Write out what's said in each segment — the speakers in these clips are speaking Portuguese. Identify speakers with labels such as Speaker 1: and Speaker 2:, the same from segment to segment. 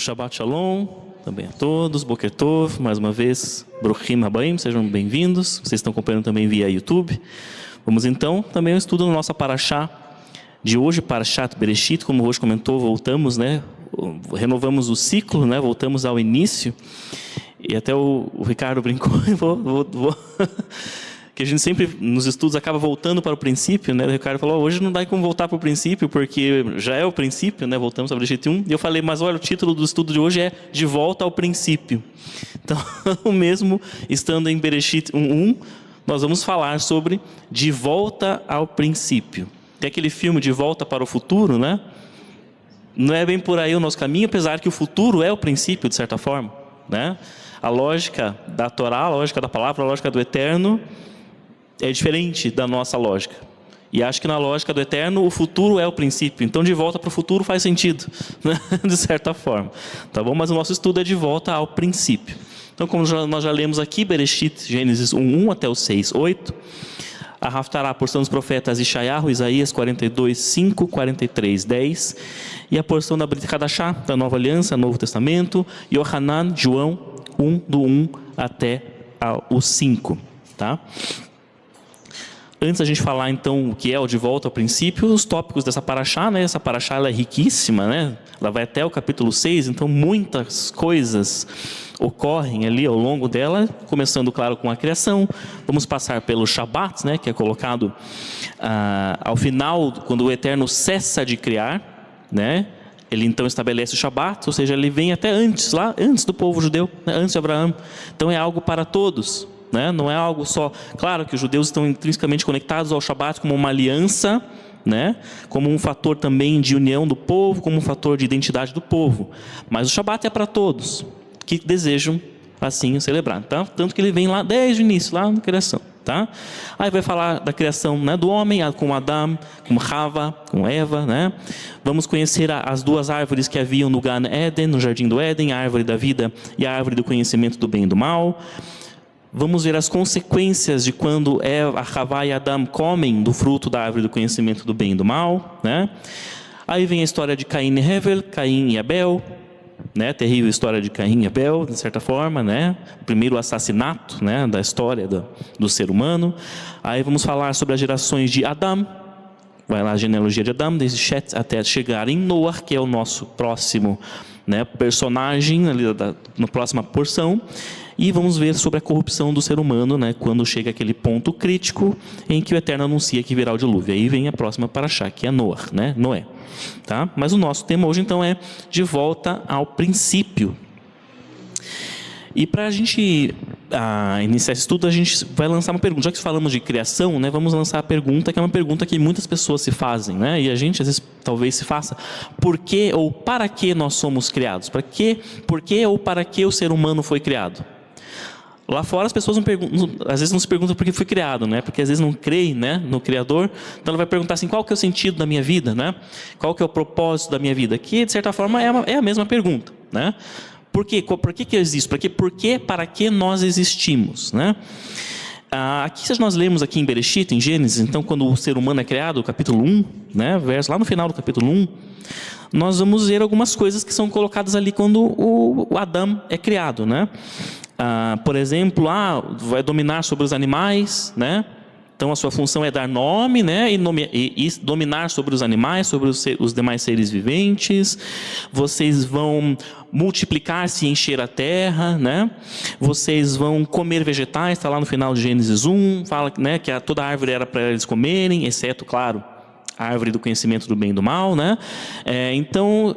Speaker 1: Shabbat Shalom também a todos, Boker Tov, mais uma vez, Bruchim Habaim, sejam bem-vindos. Vocês estão acompanhando também via YouTube. Vamos então também ao estudo da nossa Parashá de hoje, Parashat Bereshit, como hoje comentou, voltamos, né? Renovamos o ciclo, né? Voltamos ao início. E até o Ricardo brincou, que a gente sempre, nos estudos, acaba voltando para o princípio, né? O Ricardo falou, hoje não dá como voltar para o princípio, porque já é o princípio, né? Voltamos ao Bereshit 1. E eu falei, mas olha, o título do estudo de hoje é De Volta ao Princípio. Então, mesmo estando em Bereshit 1.1, nós vamos falar sobre De Volta ao Princípio. Tem aquele filme De Volta para o Futuro, né? Não é bem por aí o nosso caminho, apesar que o futuro é o princípio, de certa forma, né? A lógica da Torá, a lógica da palavra, a lógica do eterno é diferente da nossa lógica. E acho que na lógica do eterno, o futuro é o princípio. Então, de volta para o futuro faz sentido, né? De certa forma. Tá bom? Mas o nosso estudo é de volta ao princípio. Então, como nós já lemos aqui, Bereshit, Gênesis 1.1 até o 6.8, a Haftará, a porção dos profetas Ishayahu, Isaías 42.5, 43.10, e a porção da Brit Hadashá, da Nova Aliança, Novo Testamento, Yohanan, João 1, do 1 até o 5. Tá? Antes da gente falar, então, o que é o De Volta ao Princípio, os tópicos dessa Parashá, né? Essa Parashá ela é riquíssima, né? Ela vai até o capítulo 6, então muitas coisas ocorrem ali ao longo dela, começando, claro, com a criação. Vamos passar pelo Shabat, né? Que é colocado ao final, quando o Eterno cessa de criar, né? Ele então estabelece o Shabat, ou seja, ele vem até antes, lá antes do povo judeu, né? Antes de Abraão. Então é algo para todos. Né? Não é algo só... Claro que os judeus estão intrinsecamente conectados ao Shabat como uma aliança, né? Como um fator também de união do povo, como um fator de identidade do povo. Mas o Shabat é para todos que desejam assim celebrar. Tá? Tanto que ele vem lá desde o início, lá na criação. Tá? Aí vai falar da criação, né, do homem, com Adão, com Rava, com Eva. Né? Vamos conhecer as duas árvores que haviam no Gan Eden, no Jardim do Éden, a árvore da vida e a árvore do conhecimento do bem e do mal. Vamos ver as consequências de quando Eva, Havá e Adão comem do fruto da árvore do conhecimento do bem e do mal. Né? Aí vem a história de Caim e Hevel, Caim e Abel. Né? Terrível história de Caim e Abel, de certa forma. Né? O primeiro assassinato, né, da história do ser humano. Aí vamos falar sobre as gerações de Adão. Vai lá a genealogia de Adão, desde Shet até chegar em Noah, que é o nosso próximo, né, personagem ali na próxima porção. E vamos ver sobre a corrupção do ser humano, né, quando chega aquele ponto crítico em que o Eterno anuncia que virá o dilúvio. Aí vem a próxima Parashá, que é Noah, né, Noé. Tá? Mas o nosso tema hoje então é de volta ao princípio. E para a gente iniciar esse estudo, a gente vai lançar uma pergunta. Já que falamos de criação, né, vamos lançar a pergunta, que é uma pergunta que muitas pessoas se fazem, né, e a gente às vezes talvez se faça: por que ou para que nós somos criados? Por que ou para que o ser humano foi criado? Lá fora as pessoas às vezes não se perguntam por que foi criado, né? Porque às vezes não creem, né, no Criador. Então ela vai perguntar assim: qual que é o sentido da minha vida, né? Qual que é o propósito da minha vida? Que de certa forma é a mesma pergunta, né? Por quê? Por que eu existo? Para que nós existimos, né? Aqui, se nós lemos aqui em Bereshit, em Gênesis, então quando o ser humano é criado, capítulo 1, né, verso lá no final do capítulo 1, nós vamos ver algumas coisas que são colocadas ali quando o Adão é criado, né? Por exemplo, vai dominar sobre os animais, né? Então a sua função é dar nome, né? E dominar sobre os animais, sobre os demais seres viventes. Vocês vão multiplicar-se e encher a terra, né? Vocês vão comer vegetais, está lá no final de Gênesis 1, fala, né, que toda árvore era para eles comerem, exceto, claro, a árvore do conhecimento do bem e do mal, né? Então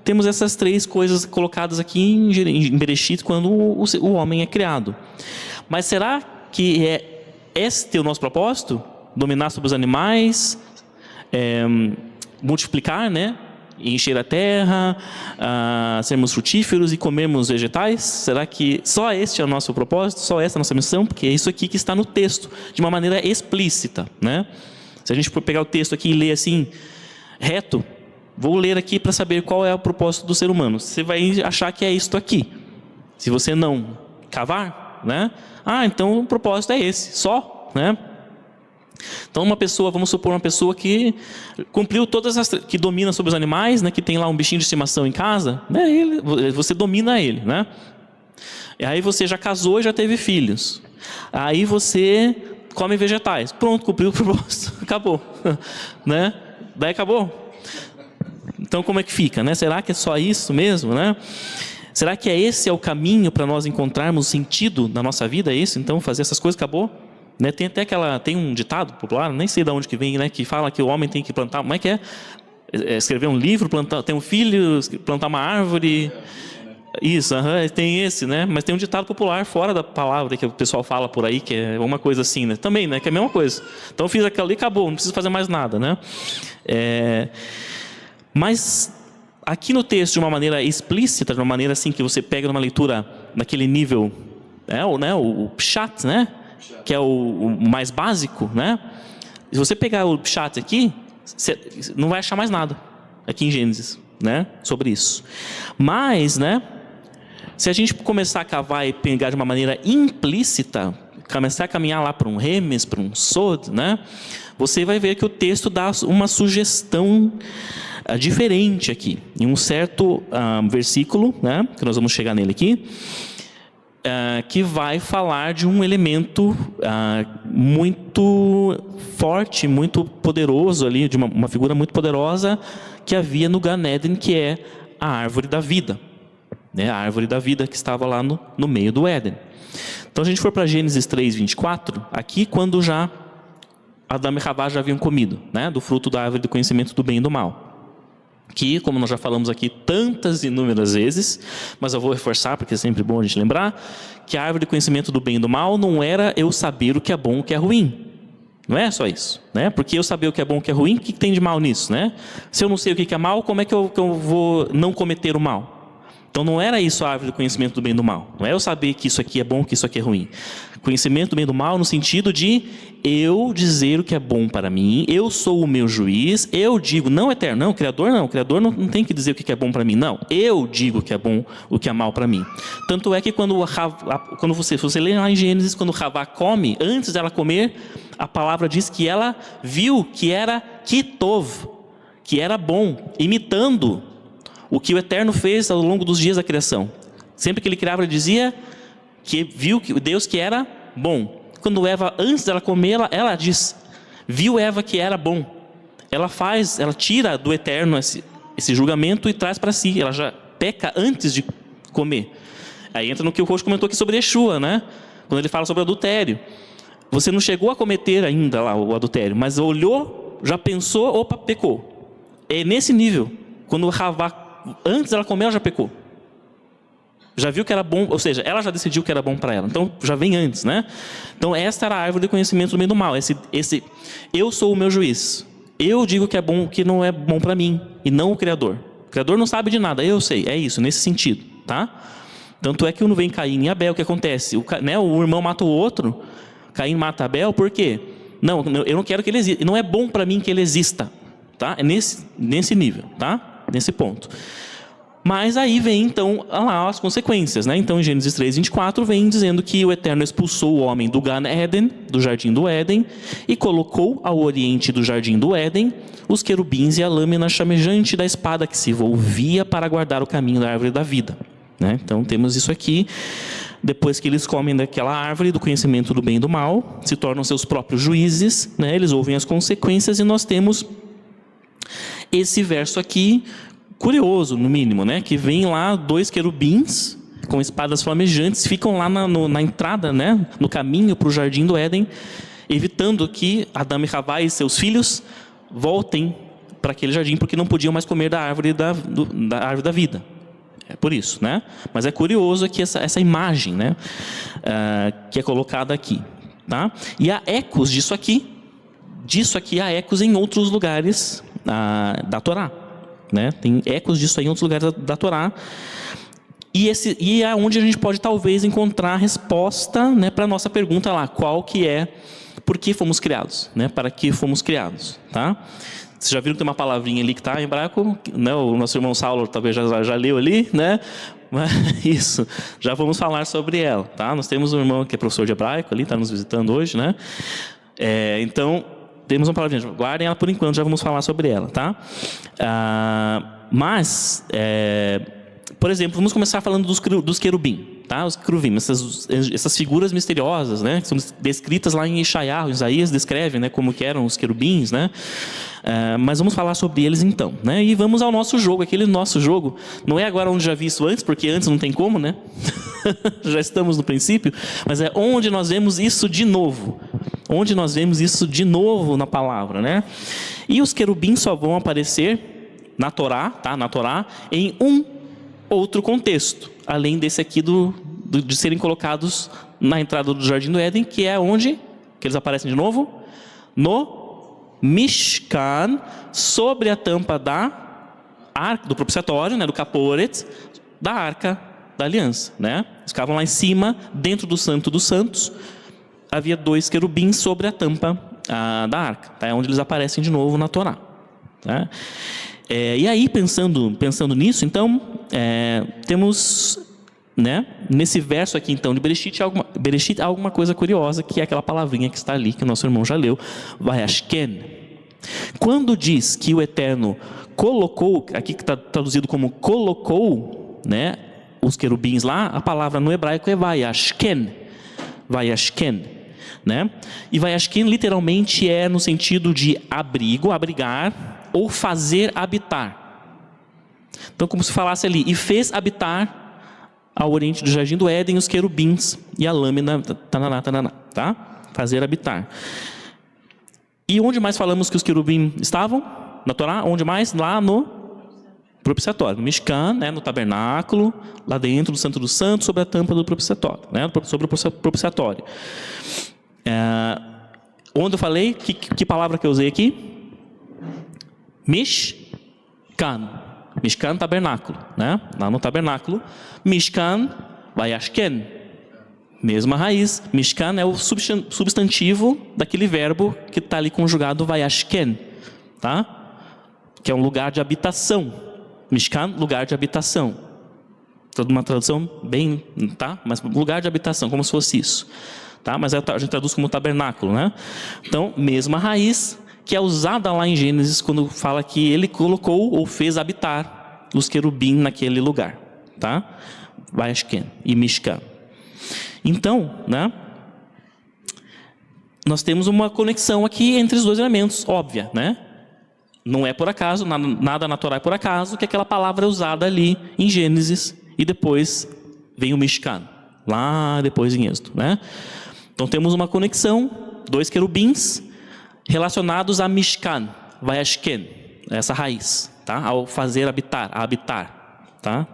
Speaker 1: temos essas três coisas colocadas aqui em Bereshit quando o homem é criado. Mas será que este é o nosso propósito? Dominar sobre os animais, multiplicar, né? Encher a terra, sermos frutíferos e comermos vegetais? Será que só este é o nosso propósito? Só essa é a nossa missão? Porque é isso aqui que está no texto, de uma maneira explícita, né? Se a gente for pegar o texto aqui e ler assim, reto, vou ler aqui para saber qual é o propósito do ser humano. Você vai achar que é isto aqui. Se você não cavar, né? Então o propósito é esse, só, né? Então, vamos supor uma pessoa que cumpriu que domina sobre os animais, né? Que tem lá um bichinho de estimação em casa, né? Você domina ele, né? E aí você já casou e já teve filhos. Aí você come vegetais. Pronto, cumpriu o propósito. Acabou. Né? Daí acabou. Então, como é que fica, né? Será que é só isso mesmo, né? Será que esse é o caminho para nós encontrarmos sentido na nossa vida? É isso? Então, fazer essas coisas, acabou? Né? Tem um ditado popular, nem sei de onde que vem, né? Que fala que o homem tem que plantar... Como é que é? Escrever um livro, ter um filho, plantar uma árvore... Isso, tem esse, né? Mas tem um ditado popular fora da palavra que o pessoal fala por aí, que é uma coisa assim, né? Também, né? Que é a mesma coisa. Então, eu fiz aquilo ali e acabou, não preciso fazer mais nada, né? Mas aqui no texto, de uma maneira explícita, de uma maneira assim que você pega numa leitura naquele nível, o pshat, né? Que é o mais básico, né? Se você pegar o pshat aqui, você não vai achar mais nada aqui em Gênesis, né? Sobre isso. Mas, né? Se a gente começar a cavar e pegar de uma maneira implícita, começar a caminhar lá para um remes, para um sod, né? Você vai ver que o texto dá uma sugestão diferente aqui. Em um certo versículo, né? Que nós vamos chegar nele aqui, que vai falar de um elemento muito forte, muito poderoso ali, de uma figura muito poderosa que havia no Gan Eden, que é a árvore da vida. Né, a árvore da vida que estava lá no meio do Éden. Então, a gente for para Gênesis 3, 24, aqui quando já Adão e Havá já haviam comido, né, do fruto da árvore do conhecimento do bem e do mal. Que, como nós já falamos aqui tantas inúmeras vezes, mas eu vou reforçar porque é sempre bom a gente lembrar, que a árvore do conhecimento do bem e do mal não era eu saber o que é bom e o que é ruim. Não é só isso, né? Porque eu saber o que é bom e o que é ruim, o que tem de mal nisso, né? Se eu não sei o que é mal, como é que eu vou não cometer o mal? Então não era isso a árvore do conhecimento do bem e do mal. Não é eu saber que isso aqui é bom, que isso aqui é ruim. Conhecimento do bem e do mal no sentido de eu dizer o que é bom para mim, eu sou o meu juiz, eu digo, não eterno, não, o Criador não tem que dizer o que é bom para mim, não. Eu digo o que é bom, o que é mal para mim. Tanto é que se você lê lá em Gênesis, quando Havá come, antes dela comer, a palavra diz que ela viu que era kitov, que era bom, imitando o que o Eterno fez ao longo dos dias da criação. Sempre que ele criava, ele dizia que viu que Deus que era bom. Quando Eva, antes dela comer, ela diz, viu Eva que era bom. Ela tira do Eterno esse julgamento e traz para si. Ela já peca antes de comer. Aí entra no que o Roxo comentou aqui sobre Yeshua, né? Quando ele fala sobre adultério. Você não chegou a cometer ainda lá o adultério, mas olhou, já pensou, opa, pecou. É nesse nível. Quando Havá, antes dela comer, ela já pecou. Já viu que era bom, ou seja, ela já decidiu que era bom para ela. Então, já vem antes, né? Então, esta era a árvore do conhecimento do bem e do mal. Eu sou o meu juiz. Eu digo que é bom, que não é bom para mim, e não o Criador. O Criador não sabe de nada, eu sei. É isso, nesse sentido, tá? Tanto é que quando vem Caim e Abel, o que acontece? O irmão mata o outro, Caim mata Abel, por quê? Não, eu não quero que ele exista. Não é bom para mim que ele exista, tá? É nesse nível, tá? Nesse ponto. Mas aí vem então lá as consequências, né? Então em Gênesis 3, 24 vem dizendo que o Eterno expulsou o homem do Gan Eden, do jardim do Éden, e colocou ao oriente do jardim do Éden os querubins e a lâmina chamejante da espada que se volvia para guardar o caminho da árvore da vida, né? Então temos isso aqui. Depois que eles comem daquela árvore do conhecimento do bem e do mal, se tornam seus próprios juízes, né? Eles ouvem as consequências e nós temos esse verso aqui, curioso, no mínimo, né? Que vem lá 2 querubins com espadas flamejantes, ficam lá na entrada, né? No caminho para o jardim do Éden, evitando que Adão e Havá e seus filhos voltem para aquele jardim, porque não podiam mais comer da árvore da árvore da vida. É por isso, né? Mas é curioso aqui essa imagem, né? Que é colocada aqui, tá? E há ecos disso aqui há ecos em outros lugares da Torá. Né? Tem ecos disso aí em outros lugares da Torá. E é onde a gente pode talvez encontrar a resposta, né, para a nossa pergunta lá, qual que é, por que fomos criados, né? Para que fomos criados, tá? Vocês já viram que tem uma palavrinha ali que está em hebraico, né? O nosso irmão Saulo talvez já leu ali, né? Mas isso, já vamos falar sobre ela, tá? Nós temos um irmão que é professor de hebraico ali, está nos visitando hoje, né? Então, temos uma palavrinha, guardem ela por enquanto, já vamos falar sobre ela, tá? Por exemplo, vamos começar falando dos querubim, tá? Os querubim, essas figuras misteriosas, né? Que são descritas lá em Isaías descreve, né? Como que eram os querubins, né? Mas vamos falar sobre eles então, né? E vamos ao nosso jogo. Aquele nosso jogo não é agora onde já vi isso antes, porque antes não tem como, né? Já estamos no princípio, mas é onde nós vemos isso de novo. Onde nós vemos isso de novo na palavra, né? E os querubins só vão aparecer na Torá, tá? Na Torá, em um outro contexto, além desse aqui de serem colocados na entrada do Jardim do Éden, que é onde que eles aparecem de novo? No Mishkan, sobre a tampa da arca, do propiciatório, né, do Kaporet, da arca da aliança, né? Eles ficavam lá em cima, dentro do Santo dos Santos, havia 2 querubins sobre a tampa da arca, tá? É onde eles aparecem de novo na Torá, tá? E aí, pensando nisso, então, temos, né, nesse verso aqui, então, de Bereshit, há alguma coisa curiosa, que é aquela palavrinha que está ali, que o nosso irmão já leu, Vayashken. Quando diz que o Eterno colocou, aqui que está traduzido como colocou, né, os querubins lá, a palavra no hebraico é Vayashken. Vayashken, né? E Vayashken literalmente é no sentido de abrigo, abrigar, ou fazer habitar. Então, como se falasse ali, e fez habitar ao oriente do Jardim do Éden os querubins e a lâmina, tá? Fazer habitar. E onde mais falamos que os querubins estavam? Na Torá? Onde mais? Lá no propiciatório, no Mishkan, né? No tabernáculo, lá dentro do Santo dos Santos, sobre a tampa do propiciatório, né? Sobre o propiciatório. Onde eu falei, que palavra que eu usei aqui? Mishkan. Mishkan, tabernáculo, né? Lá no tabernáculo. Mishkan, Vayashken. Mesma raiz. Mishkan é o substantivo daquele verbo que está ali conjugado Vayashken, tá? Que é um lugar de habitação. Mishkan, lugar de habitação. Toda uma tradução bem, tá? Mas lugar de habitação, como se fosse isso, tá? Mas a gente traduz como tabernáculo, né? Então, mesma raiz, que é usada lá em Gênesis quando fala que ele colocou ou fez habitar os querubim naquele lugar, tá? Vayashken e Mishkan. Então, né? Nós temos uma conexão aqui entre os 2 elementos, óbvia, né? Não é por acaso, nada na Torá é por acaso, que aquela palavra é usada ali em Gênesis e depois vem o Mishkan, lá depois em Êxodo, né? Então temos uma conexão, 2 querubins relacionados a Mishkan, Vayashken, essa raiz, tá? Ao fazer habitar, a habitar, tá?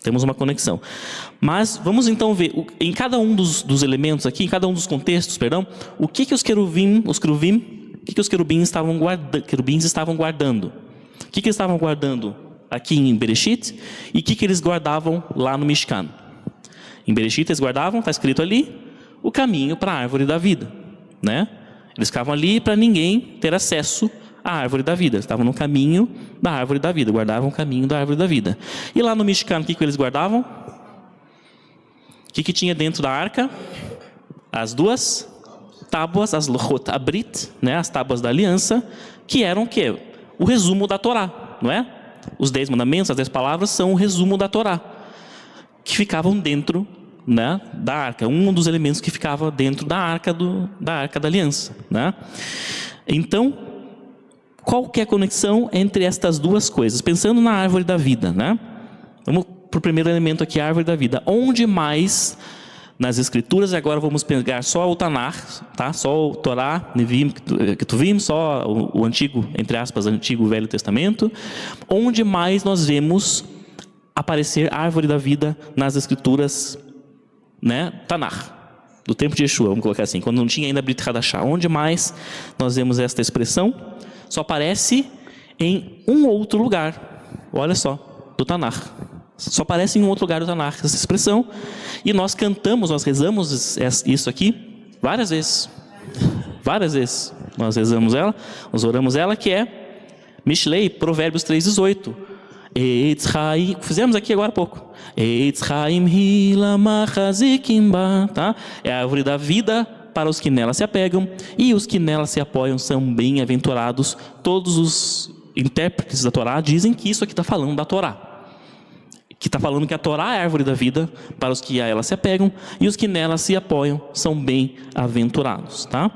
Speaker 1: Temos uma conexão. Mas vamos então ver, em cada um dos elementos aqui, em cada um dos contextos, perdão, o que os querubins estavam guardando? O que eles estavam guardando aqui em Bereshit e o que eles guardavam lá no Mishkan? Em Bereshit eles guardavam, está escrito ali, o caminho para a árvore da vida, né? Eles ficavam ali para ninguém ter acesso à árvore da vida. Eles estavam no caminho da árvore da vida, guardavam o caminho da árvore da vida. E lá no Mishkan, o que eles guardavam? O que tinha dentro da arca? As 2 tábuas, as Luchot Abrit, né? As tábuas da aliança, que eram o quê? O resumo da Torá, não é? Os 10 mandamentos, as 10 palavras, são o resumo da Torá, que ficavam dentro, né, da arca, um dos elementos que ficava dentro da arca da aliança, né? Então, qual que é a conexão entre estas 2 coisas? Pensando na árvore da vida, né? Vamos para o primeiro elemento aqui, a árvore da vida. Onde mais nas escrituras, e agora vamos pegar só o Tanar, tá? Só o Torá, Nevim, Ketuvim, só o antigo, entre aspas, antigo Velho Testamento. Onde mais nós vemos aparecer a árvore da vida nas escrituras, né? Tanar, do tempo de Yeshua, vamos colocar assim, quando não tinha ainda Brit Hadashah. Onde mais nós vemos esta expressão? Só aparece em um outro lugar, olha só, do Tanar. Só aparece em um outro lugar do Tanar essa expressão. E nós cantamos, nós rezamos isso aqui várias vezes. Várias vezes nós rezamos ela, nós oramos ela, que é Mishlei, Provérbios 3:18. Eitz Chaim, fizemos aqui agora há pouco. Eitz Chaim Hila Machazikim Ba, tá? É a árvore da vida para os que nela se apegam, e os que nela se apoiam são bem-aventurados. Todos os intérpretes da Torá dizem que isso aqui está falando da Torá, que está falando que a Torá é a árvore da vida para os que a ela se apegam, e os que nela se apoiam são bem-aventurados, tá?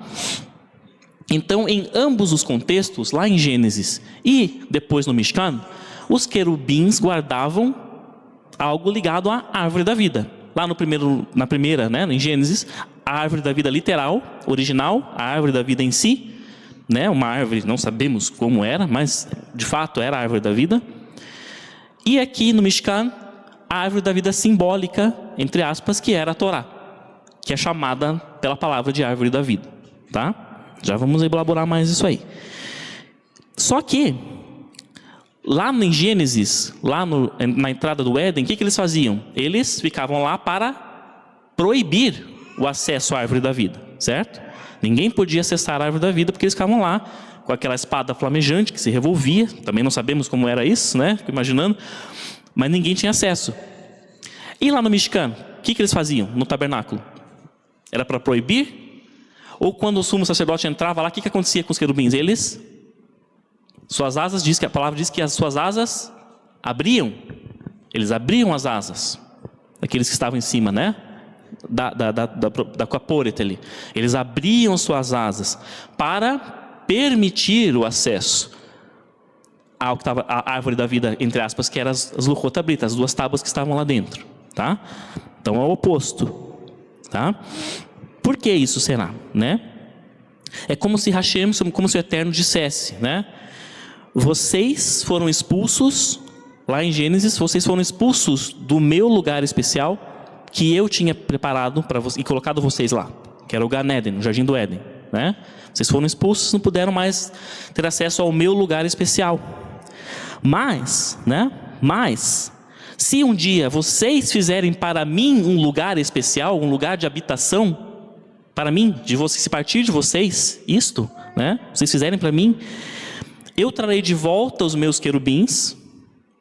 Speaker 1: Então, em ambos os contextos, lá em Gênesis e depois no Mishkan, os querubins guardavam algo ligado à árvore da vida. Lá na primeira, né, em Gênesis, a árvore da vida literal, original, a árvore da vida em si, né, uma árvore, não sabemos como era, mas de fato era a árvore da vida. E aqui no Mishkan, a árvore da vida simbólica, entre aspas, que era a Torá, que é chamada pela palavra de árvore da vida, tá? Já vamos elaborar mais isso aí. Só que, lá em Gênesis, na entrada do Éden, o que eles faziam? Eles ficavam lá para proibir o acesso à árvore da vida, certo? Ninguém podia acessar a árvore da vida, porque eles ficavam lá com aquela espada flamejante que se revolvia. Também não sabemos como era isso, né? Fico imaginando. Mas ninguém tinha acesso. E lá no Mishkan, o que eles faziam no tabernáculo? Era para proibir? Ou quando o sumo sacerdote entrava lá, o que acontecia com os querubins? Suas asas, a palavra diz que as suas asas abriam. Eles abriam as asas. Daqueles que estavam em cima, né? Da caporete ali. Eles abriam suas asas para permitir o acesso ao que estava a árvore da vida, entre aspas, que eram as Luchot Abrit, as 2 tábuas que estavam lá dentro, tá? Então é o oposto, tá? Por que isso será, né? É como se Hashem, como se o Eterno dissesse, né? Vocês foram expulsos, lá em Gênesis, vocês foram expulsos do meu lugar especial que eu tinha preparado para vocês e colocado vocês lá, que era o Gan Eden, o Jardim do Éden, né? Vocês foram expulsos, não puderam mais ter acesso ao meu lugar especial. Mas, né? Se um dia vocês fizerem para mim um lugar especial, um lugar de habitação, para mim, se partir de vocês, isto, né? Vocês fizerem para mim, eu trarei de volta os meus querubins,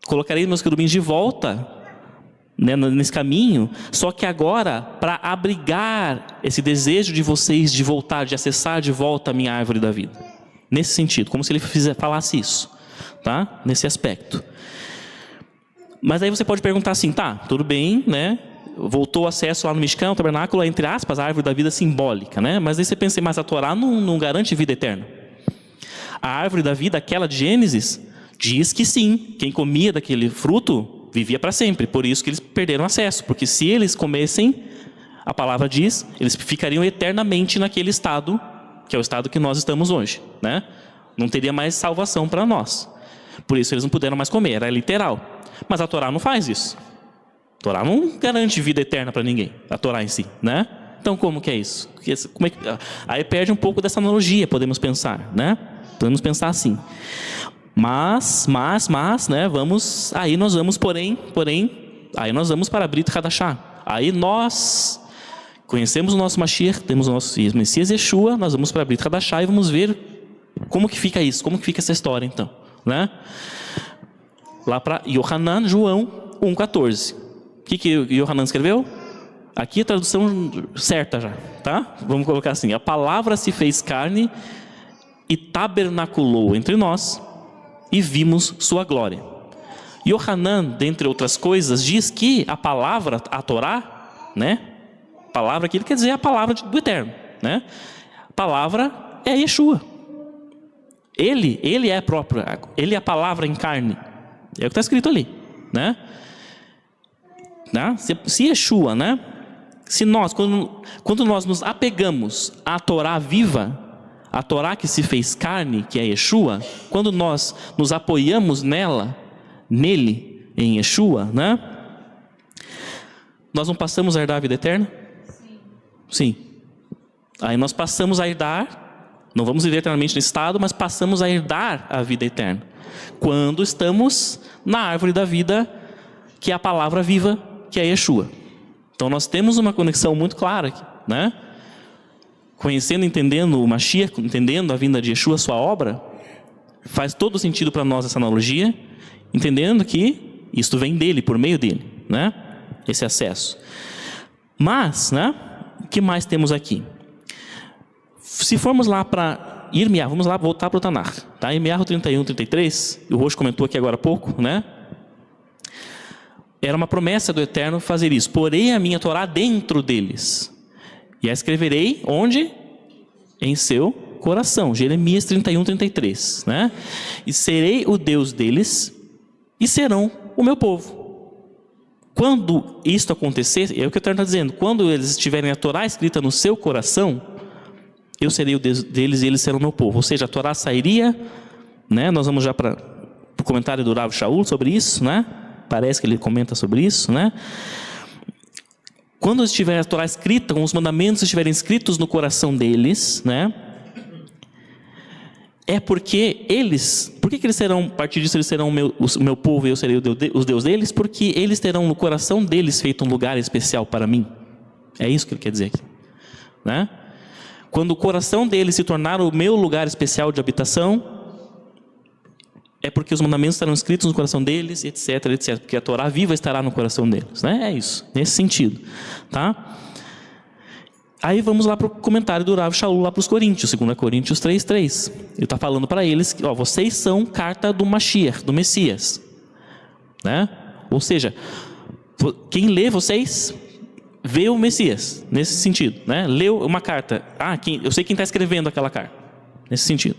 Speaker 1: colocarei meus querubins de volta, né, nesse caminho, só que agora, para abrigar esse desejo de vocês de voltar, de acessar de volta a minha árvore da vida. Nesse sentido, como se ele falasse isso, tá? Nesse aspecto. Mas aí você pode perguntar assim, tá, tudo bem, né? Voltou o acesso lá no Mishkan, o tabernáculo, entre aspas, a árvore da vida simbólica, né? Mas aí você pensa, mas a Torá não garante vida eterna. A árvore da vida, aquela de Gênesis, diz que sim, quem comia daquele fruto vivia para sempre, por isso que eles perderam acesso, porque se eles comessem, a palavra diz, eles ficariam eternamente naquele estado, que é o estado que nós estamos hoje, né? Não teria mais salvação para nós, por isso eles não puderam mais comer, era literal. Mas a Torá não faz isso. A Torá não garante vida eterna para ninguém, a Torá em si, né? Então como que é isso? Aí perde um pouco dessa analogia, podemos pensar, né? Podemos pensar assim. Mas, né, aí nós vamos, porém, aí nós vamos para Brit Hadashah. Aí nós conhecemos o nosso Mashiach, temos o nosso Messias Yeshua, nós vamos para Brit Hadashah e vamos ver como que fica isso, como que fica essa história então, né? Lá para Yohanan, João 1,14. O que Yohanan escreveu? Aqui a tradução certa já, tá? Vamos colocar assim, a palavra se fez carne e tabernaculou entre nós, e vimos sua glória. Yohanan, dentre outras coisas, diz que a palavra, a Torá, né? A palavra aqui, ele quer dizer a palavra do Eterno, né? A palavra é Yeshua. Ele é próprio, ele é a palavra em carne. É o que está escrito ali, né? Se Yeshua, né? Se nós, quando nós nos apegamos à Torá viva, a Torá que se fez carne, que é Yeshua, quando nós nos apoiamos nele, em Yeshua, né? Nós não passamos a herdar a vida eterna? Sim. Aí nós passamos a herdar, não vamos viver eternamente nesse estado, mas passamos a herdar a vida eterna. Quando estamos na árvore da vida, que é a palavra viva, que é Yeshua. Então nós temos uma conexão muito clara aqui, né? Conhecendo, entendendo o Mashiach, entendendo a vinda de Yeshua, sua obra, faz todo sentido para nós essa analogia, entendendo que isto vem dele, por meio dele, né? Esse acesso. Mas, né? O que mais temos aqui? Se formos lá para Irmiá, vamos lá voltar para o Tanakh, tá? Irmiá 31, 33, o Roxo comentou aqui agora há pouco, né? Era uma promessa do Eterno fazer isso. Porei a minha Torá dentro deles. E a escreverei onde? Em seu coração. Jeremias 31, 33, né? E serei o Deus deles e serão o meu povo. Quando isto acontecer, é o que o Eterno está dizendo, quando eles tiverem a Torá escrita no seu coração, eu serei o Deus deles e eles serão o meu povo. Ou seja, a Torá sairia, né? Nós vamos já para o comentário do Rav Shaul sobre isso, né? Parece que ele comenta sobre isso, né? Quando estiver a Torá escrita, com os mandamentos estiverem escritos no coração deles, né? É porque eles, por que eles serão, a partir disso eles serão o meu povo e eu serei os Deus deles? Porque eles terão no coração deles feito um lugar especial para mim. É isso que ele quer dizer aqui, né? Quando o coração deles se tornar o meu lugar especial de habitação, é porque os mandamentos estarão escritos no coração deles, etc, etc. Porque a Torá viva estará no coração deles, né? É isso, nesse sentido, tá? Aí vamos lá para o comentário do Rav Shaul lá para os Coríntios, 2 Coríntios 3:3. Ele está falando para eles que, ó, vocês são carta do Mashiach, do Messias, né? Ou seja, quem lê vocês vê o Messias, nesse sentido, né? Leu uma carta, eu sei quem está escrevendo aquela carta, nesse sentido.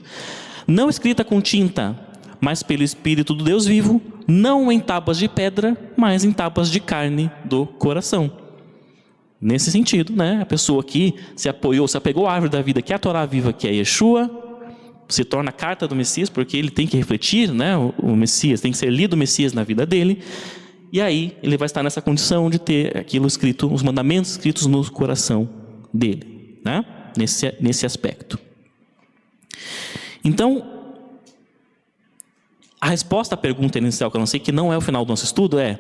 Speaker 1: Não escrita com tinta, mas pelo Espírito do Deus vivo, não em tábuas de pedra, mas em tábuas de carne do coração. Nesse sentido, né? A pessoa que se apegou à árvore da vida, que é a Torá viva, que é Yeshua, se torna a carta do Messias, porque ele tem que refletir, né? O Messias, tem que ser lido o Messias na vida dele, e aí ele vai estar nessa condição de ter aquilo escrito, os mandamentos escritos no coração dele, né? Nesse aspecto. Então, a resposta à pergunta inicial que eu não sei, que não é o final do nosso estudo, é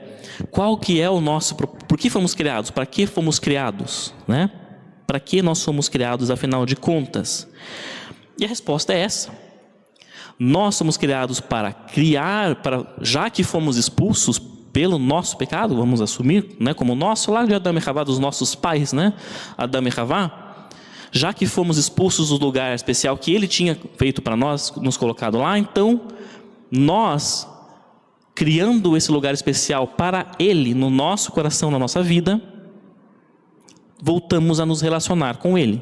Speaker 1: qual que é o nosso... Por que fomos criados? Para que fomos criados? Né? Para que nós somos criados, afinal de contas? E a resposta é essa. Nós somos criados para criar, já que fomos expulsos pelo nosso pecado, vamos assumir, né, como nosso, lá de Adão e Havá, dos nossos pais, né, Adão e Havá, já que fomos expulsos do lugar especial que ele tinha feito para nós, nos colocado lá, então... nós, criando esse lugar especial para Ele, no nosso coração, na nossa vida, voltamos a nos relacionar com Ele.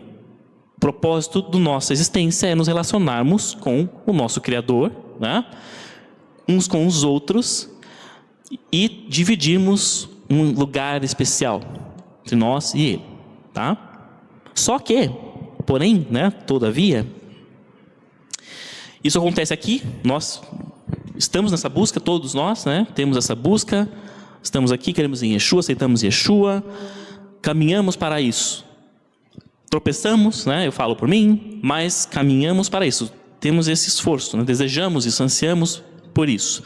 Speaker 1: O propósito da nossa existência é nos relacionarmos com o nosso Criador, né? Uns com os outros, e dividirmos um lugar especial entre nós e Ele, tá? Só que, porém, né, todavia, isso acontece aqui, nós estamos nessa busca, todos nós, né? Temos essa busca, estamos aqui, queremos em Yeshua, aceitamos Yeshua, caminhamos para isso. Tropeçamos, né? Eu falo por mim, mas caminhamos para isso. Temos esse esforço, né? Desejamos isso, ansiamos por isso,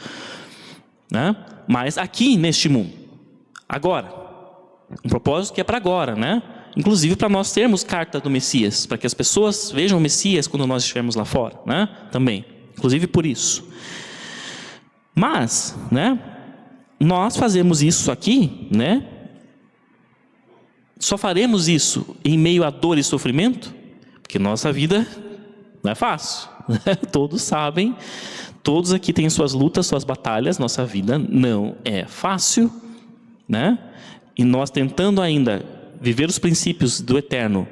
Speaker 1: né? Mas aqui neste mundo, agora, um propósito que é para agora, né? Inclusive para nós termos carta do Messias, para que as pessoas vejam o Messias quando nós estivermos lá fora, né? Também, inclusive por isso. Mas, né, nós fazemos isso aqui, né? Só faremos isso em meio a dor e sofrimento, porque nossa vida não é fácil, né? Todos sabem, todos aqui têm suas lutas, suas batalhas, nossa vida não é fácil, né? E nós tentando ainda viver os princípios do Eterno,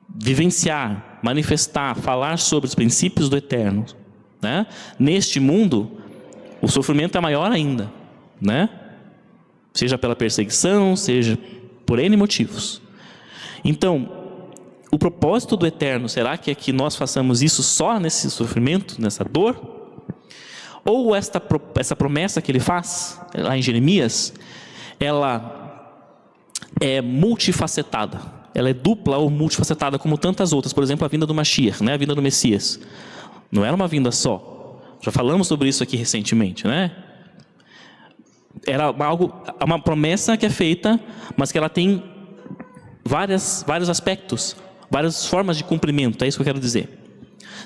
Speaker 1: vivenciar, manifestar, falar sobre os princípios do Eterno, né? Neste mundo, o sofrimento é maior ainda, né? Seja pela perseguição, seja por N motivos. Então, o propósito do Eterno, será que é que nós façamos isso só nesse sofrimento, nessa dor? Ou essa promessa que ele faz, lá em Jeremias, ela é multifacetada, ela é dupla ou multifacetada como tantas outras, por exemplo, a vinda do Mashiach, né? A vinda do Messias, não era uma vinda só, já falamos sobre isso aqui recentemente, né? Era uma promessa que é feita, mas que ela tem vários aspectos, várias formas de cumprimento, é isso que eu quero dizer.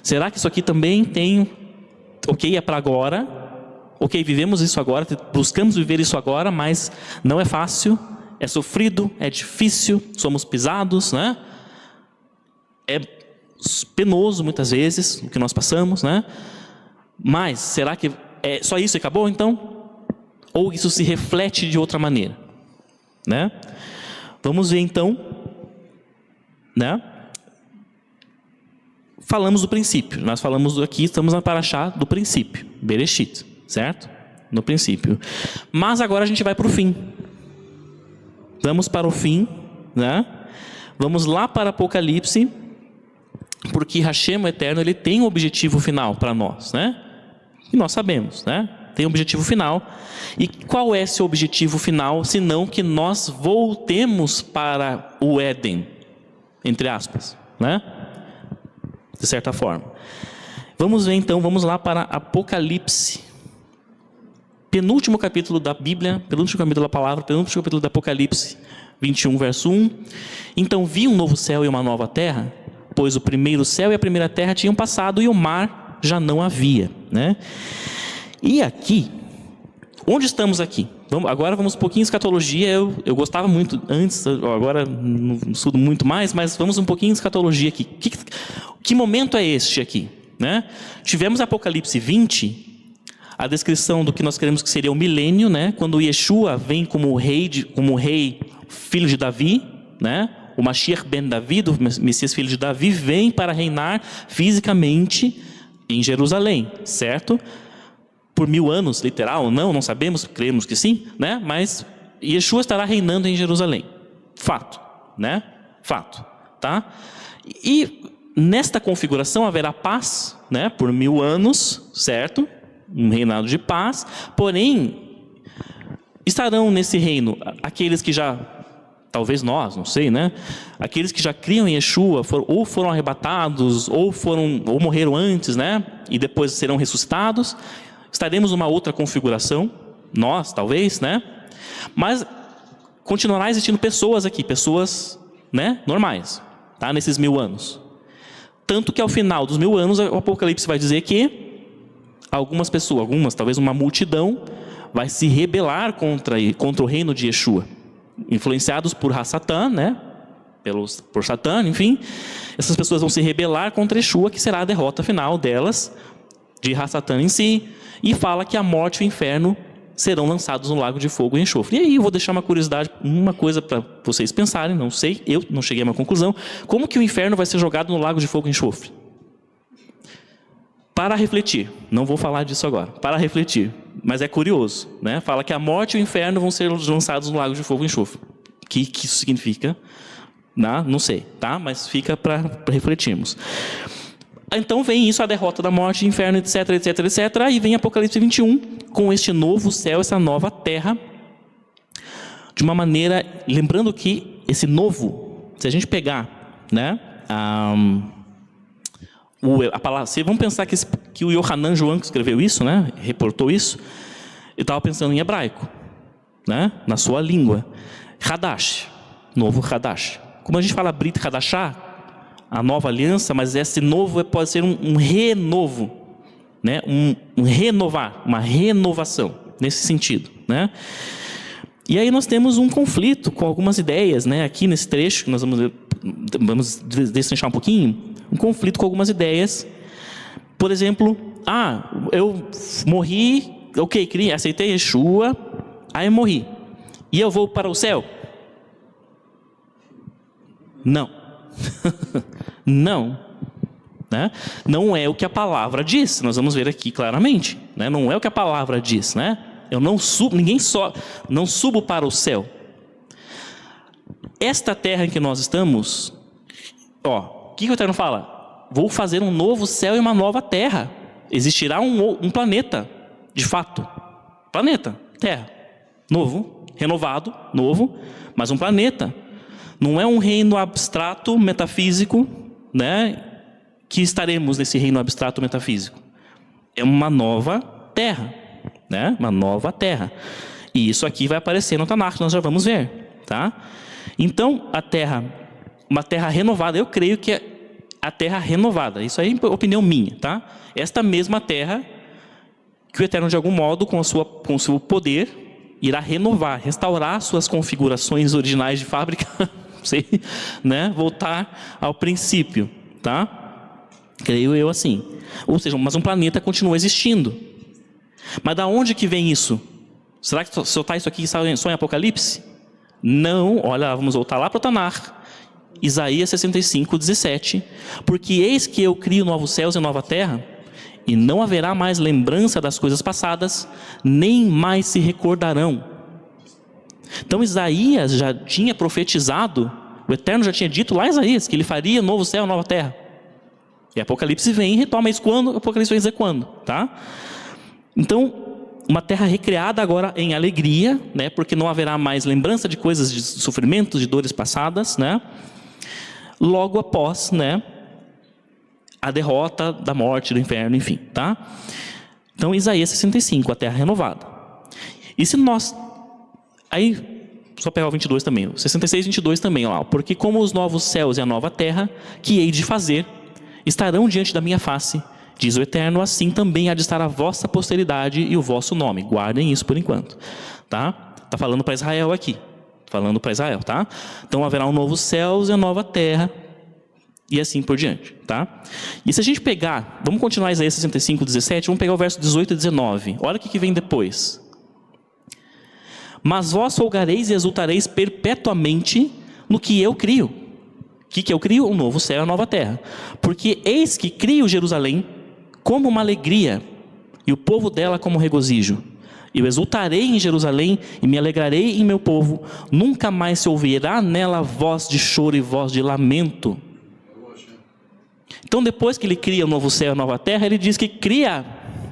Speaker 1: Será que isso aqui também tem, ok, é para agora, ok, vivemos isso agora, buscamos viver isso agora, mas não é fácil, é sofrido, é difícil, somos pisados, né? penoso muitas vezes, o que nós passamos, né? Mas será que é só isso e acabou então? Ou isso se reflete de outra maneira, né? Vamos ver então, né? Falamos do princípio, nós falamos aqui, estamos na paraxá do princípio, Bereshit, certo? No princípio. Mas agora a gente vai para o fim. Vamos para o fim, né? Vamos lá para Apocalipse, porque Hashem, o Eterno, ele tem um objetivo final para nós, né? E nós sabemos, né? Tem um objetivo final. E qual é esse objetivo final, senão que nós voltemos para o Éden, entre aspas, né? De certa forma. Vamos ver então, vamos lá para Apocalipse. Penúltimo capítulo da Bíblia, penúltimo capítulo da palavra, penúltimo capítulo do Apocalipse, 21, verso 1. Então vi um novo céu e uma nova terra, pois o primeiro céu e a primeira terra tinham passado e o mar já não havia, né? E aqui, onde estamos aqui? Agora vamos um pouquinho em escatologia. Eu gostava muito antes, agora não estudo muito mais, mas vamos um pouquinho em escatologia aqui. Que momento é este aqui, né? Tivemos Apocalipse 20, a descrição do que nós queremos que seria o milênio, né? Quando Yeshua vem como rei, filho de Davi, né? O Mashiach ben Davi, o Messias filho de Davi, vem para reinar fisicamente em Jerusalém, certo? Por 1000 anos, literal ou não sabemos, cremos que sim, né? Mas Yeshua estará reinando em Jerusalém. Fato, né? Fato, tá? E nesta configuração haverá paz, né? Por 1000 anos, certo? Um reinado de paz. Porém, estarão nesse reino aqueles que já, talvez nós, não sei, né? Aqueles que já criam em Yeshua, ou foram arrebatados, ou morreram antes, né? E depois serão ressuscitados. Estaremos numa outra configuração, nós, talvez, né? Mas continuará existindo pessoas aqui, pessoas, né, normais, tá? Nesses 1000 anos. Tanto que ao final dos 1000 anos, o Apocalipse vai dizer que algumas pessoas, talvez uma multidão, vai se rebelar contra o reino de Yeshua. Influenciados por Satã, né? Por Satã, enfim. Essas pessoas vão se rebelar contra Yeshua, que será a derrota final delas, de Satã em si. E fala que a morte e o inferno serão lançados no lago de fogo e enxofre. E aí eu vou deixar uma curiosidade, uma coisa para vocês pensarem, não sei, eu não cheguei a uma conclusão. Como que o inferno vai ser jogado no lago de fogo e enxofre? Para refletir, não vou falar disso agora, para refletir, mas é curioso, né? Fala que a morte e o inferno vão ser lançados no lago de fogo e enxofre. O que isso significa? Não sei, tá? Mas fica para refletirmos. Então vem isso, a derrota da morte, inferno, etc, etc, etc. E vem Apocalipse 21, com este novo céu, essa nova terra. De uma maneira, lembrando que esse novo, se a gente pegar, né, a palavra, vamos pensar que o Yohanan João que escreveu isso, né, reportou isso, ele estava pensando em hebraico, né, na sua língua. Hadash, novo Hadash. Como a gente fala Brit Hadashah, a nova aliança, mas esse novo pode ser um renovo, né? um renovar, uma renovação, nesse sentido, né? E aí nós temos um conflito com algumas ideias, né? Aqui nesse trecho, que nós vamos destrinchar um pouquinho, um conflito com algumas ideias. Por exemplo, eu morri, ok, aceitei Yeshua, aí eu morri, e eu vou para o céu? Não. Não, né? Não é o que a palavra diz. Nós vamos ver aqui claramente, né? Não é o que a palavra diz, né? Eu não subo, não subo para o céu. Esta terra em que nós estamos, o que o Eterno fala? Vou fazer um novo céu e uma nova terra. Existirá um planeta, de fato, planeta, terra, novo, renovado, novo, mas um planeta. Não é um reino abstrato, metafísico, né, que estaremos nesse reino abstrato, metafísico. É uma nova terra, né, uma nova terra. E isso aqui vai aparecer no Tanakh, nós já vamos ver, tá? Então, uma terra renovada, eu creio que é a terra renovada. Isso aí é opinião minha, tá? Esta mesma terra que o Eterno, de algum modo, com o seu poder, irá renovar, restaurar suas configurações originais de fábrica, sei, né? Voltar ao princípio, tá? Creio eu assim. Ou seja, mas um planeta continua existindo. Mas da onde que vem isso? Será que soltar isso aqui só em Apocalipse? Não, olha, vamos voltar lá para o Tanar. Isaías 65, 17. Porque eis que eu crio novos céus e nova terra, e não haverá mais lembrança das coisas passadas, nem mais se recordarão. Então Isaías já tinha profetizado, o Eterno já tinha dito lá em Isaías, que ele faria novo céu e nova terra. E Apocalipse vem e retoma isso quando? Apocalipse vai dizer quando, tá? Então, uma terra recriada agora em alegria, né? Porque não haverá mais lembrança de coisas, de sofrimentos, de dores passadas, né? Logo após, né? A derrota da morte, do inferno, enfim, tá? Então, Isaías 65, a terra renovada. E se nós... Aí, só pegar o 22 também, o 66, 22 também, ó. Porque como os novos céus e a nova terra, que hei de fazer, estarão diante da minha face, diz o Eterno, assim também há de estar a vossa posteridade e o vosso nome. Guardem isso por enquanto, tá? Tá falando para Israel aqui. Falando para Israel, tá? Então haverá um novo céus e a nova terra, e assim por diante, tá? E se a gente pegar, vamos continuar Isaías 65, 17, vamos pegar o verso 18 e 19. Olha o que vem depois. Mas vós folgareis e exultareis perpetuamente no que eu crio. O que eu crio? Um novo céu e uma nova terra. Porque eis que crio Jerusalém como uma alegria, e o povo dela como regozijo. Eu exultarei em Jerusalém e me alegrarei em meu povo. Nunca mais se ouvirá nela voz de choro e voz de lamento. Então, depois que ele cria o novo céu e a nova terra, ele diz que cria,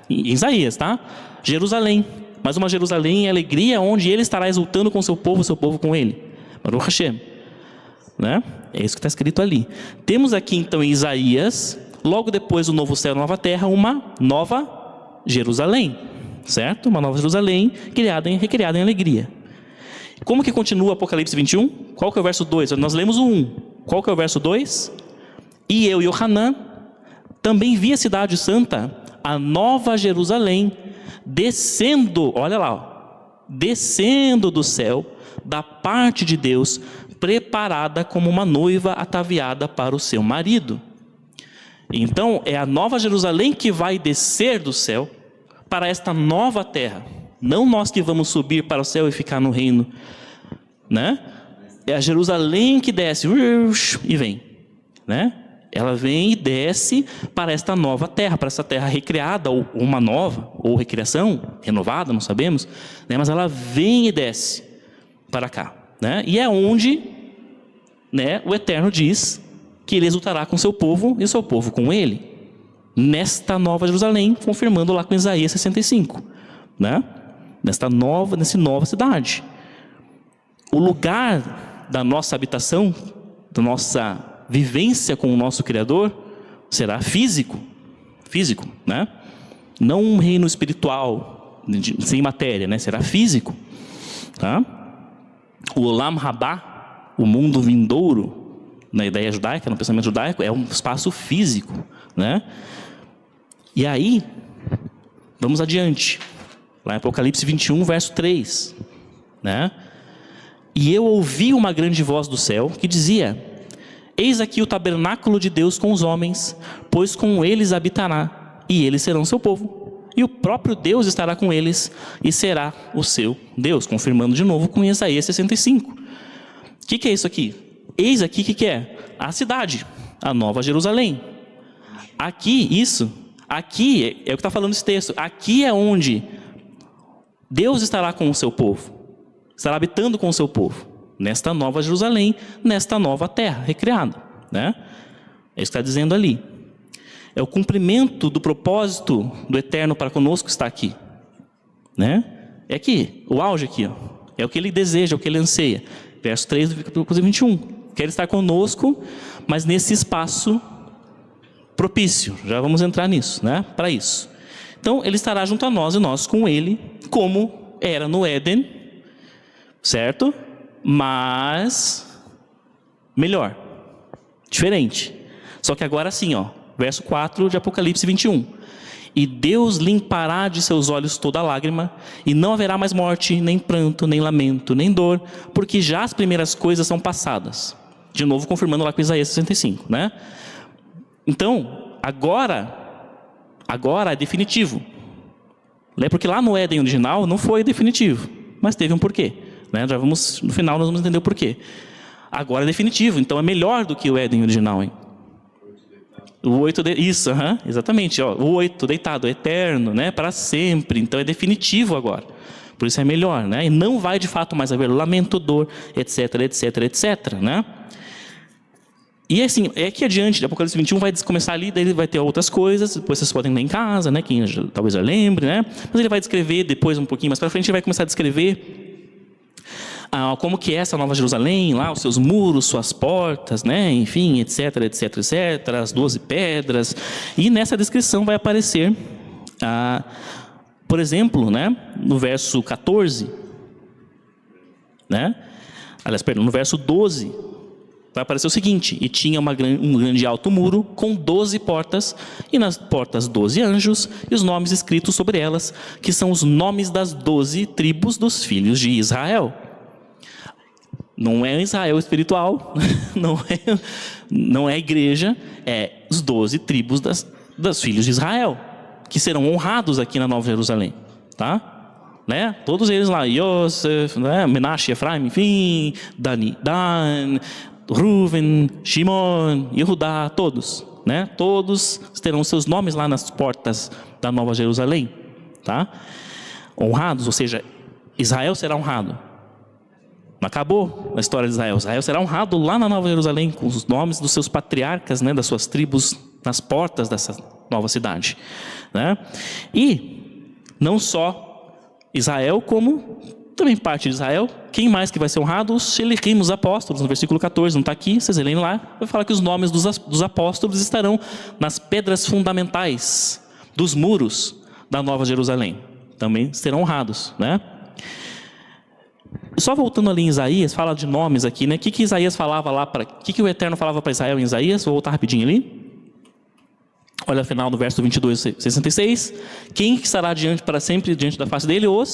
Speaker 1: em Isaías, tá? Jerusalém. Mas uma Jerusalém em alegria, onde ele estará exultando com o seu povo com ele. Baruch Hashem. Né? É isso que está escrito ali. Temos aqui então em Isaías, logo depois do novo céu e nova terra, uma nova Jerusalém. Certo? Uma nova Jerusalém, recriada em alegria. Como que continua Apocalipse 21? Qual que é o verso 2? Nós lemos o 1. Qual que é o verso 2? E eu, Yohanan, também vi a cidade santa, a nova Jerusalém, descendo, olha lá, ó, descendo do céu, da parte de Deus, preparada como uma noiva ataviada para o seu marido. Então, é a nova Jerusalém que vai descer do céu para esta nova terra. Não nós que vamos subir para o céu e ficar no reino, né? É a Jerusalém que desce e vem, né? Ela vem e desce para esta nova terra, para essa terra recriada, ou uma nova, ou recriação, renovada, não sabemos, né? Mas ela vem e desce para cá, né? E é onde, né, o Eterno diz que ele exultará com seu povo e o seu povo com ele, nesta nova Jerusalém, confirmando lá com Isaías 65, né? Nessa nova cidade. O lugar da nossa habitação, da nossa vivência com o nosso Criador, será físico, né? Não um reino espiritual, sem matéria, né? Será físico, tá? O Olam Rabá, o mundo vindouro, na ideia judaica, no pensamento judaico, é um espaço físico, né? E aí, vamos adiante, lá em Apocalipse 21, verso 3, né? E eu ouvi uma grande voz do céu que dizia: eis aqui o tabernáculo de Deus com os homens, pois com eles habitará, e eles serão seu povo, e o próprio Deus estará com eles, e será o seu Deus, confirmando de novo com Isaías 65. O que é isso aqui? Eis aqui, o que é? A cidade, a nova Jerusalém. Aqui é o que está falando esse texto, aqui é onde Deus estará com o seu povo, estará habitando com o seu povo, nesta nova Jerusalém, nesta nova terra recriada, né? É isso que está dizendo ali. É o cumprimento do propósito do Eterno para conosco que está aqui, né? É aqui, o auge aqui, ó. É o que ele deseja, é o que ele anseia. Verso 3 do capítulo 21. Quer estar conosco, mas nesse espaço propício. Já vamos entrar nisso, né? Para isso. Então, ele estará junto a nós e nós com ele, como era no Éden, certo? Mas melhor, diferente. Só que agora sim, ó, verso 4 de Apocalipse 21. E Deus limpará de seus olhos toda lágrima, e não haverá mais morte, nem pranto, nem lamento, nem dor, porque já as primeiras coisas são passadas. De novo confirmando lá com Isaías 65, né? Então, agora é definitivo. Porque lá no Éden original não foi definitivo, mas teve um porquê, né? Já vamos, no final nós vamos entender o porquê. Agora é definitivo, então é melhor do que o Éden original, hein? O 8, isso, exatamente, ó, o 8 deitado, eterno, né? Para sempre, então é definitivo agora. Por isso é melhor, né? E não vai de fato mais haver lamento, dor, etc, etc, etc, né? E assim, aqui adiante, de Apocalipse 21 vai começar ali, daí ele vai ter outras coisas, depois vocês podem ler em casa, né? Quem talvez já lembre, né? Mas ele vai descrever depois, um pouquinho mais para frente, ele vai começar a descrever como que é essa Nova Jerusalém, lá os seus muros, suas portas, né? Enfim, etc, etc, etc, as 12 pedras. E nessa descrição vai aparecer, por exemplo, né? No verso 14, né? Aliás, perdão, no verso 12, vai aparecer o seguinte: e tinha um grande alto muro com 12 portas, e nas portas 12 anjos, e os nomes escritos sobre elas, que são os nomes das 12 tribos dos filhos de Israel. Não é Israel espiritual, não é a igreja, é os 12 tribos dos filhos de Israel, que serão honrados aqui na Nova Jerusalém, tá? Né? Todos eles lá, Yosef, né? Menashe, Efraim, enfim, Dan, Ruven, Shimon, Yehudá, todos, né? Todos terão seus nomes lá nas portas da Nova Jerusalém, tá? Honrados, ou seja, Israel será honrado. Não acabou a história de Israel. Israel será honrado lá na Nova Jerusalém, com os nomes dos seus patriarcas, né? Das suas tribos nas portas dessa nova cidade, né? E não só Israel, como também parte de Israel. Quem mais que vai ser honrado? Os Shelichim, os apóstolos, no versículo 14, não está aqui, vocês leem lá, vai falar que os nomes dos apóstolos estarão nas pedras fundamentais dos muros da Nova Jerusalém. Também serão honrados, né? Só voltando ali em Isaías, fala de nomes aqui, né? O que Isaías falava lá, o que o Eterno falava para Israel em Isaías? Vou voltar rapidinho ali. Olha o final do verso 22, 66. Quem estará para sempre diante da face dele? O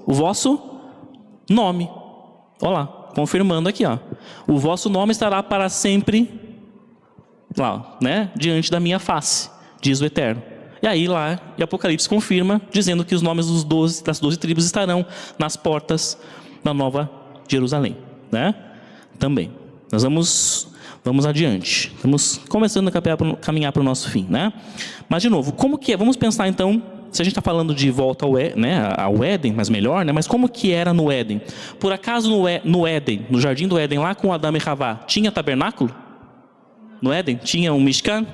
Speaker 1: vosso nome. Olha lá, confirmando aqui, ó. O vosso nome estará para sempre lá, né? Diante da minha face, diz o Eterno. E aí lá, em Apocalipse confirma, dizendo que os nomes das 12 tribos estarão nas portas da Nova Jerusalém, né? Também. Nós vamos adiante. Estamos começando a caminhar para o nosso fim, né? Mas de novo, como que é? Vamos pensar então, se a gente está falando de volta ao Éden, mas melhor, né? Mas como que era no Éden? Por acaso no Éden, no jardim do Éden, lá com Adão e Havá, tinha tabernáculo? No Éden? Tinha um Mishkan?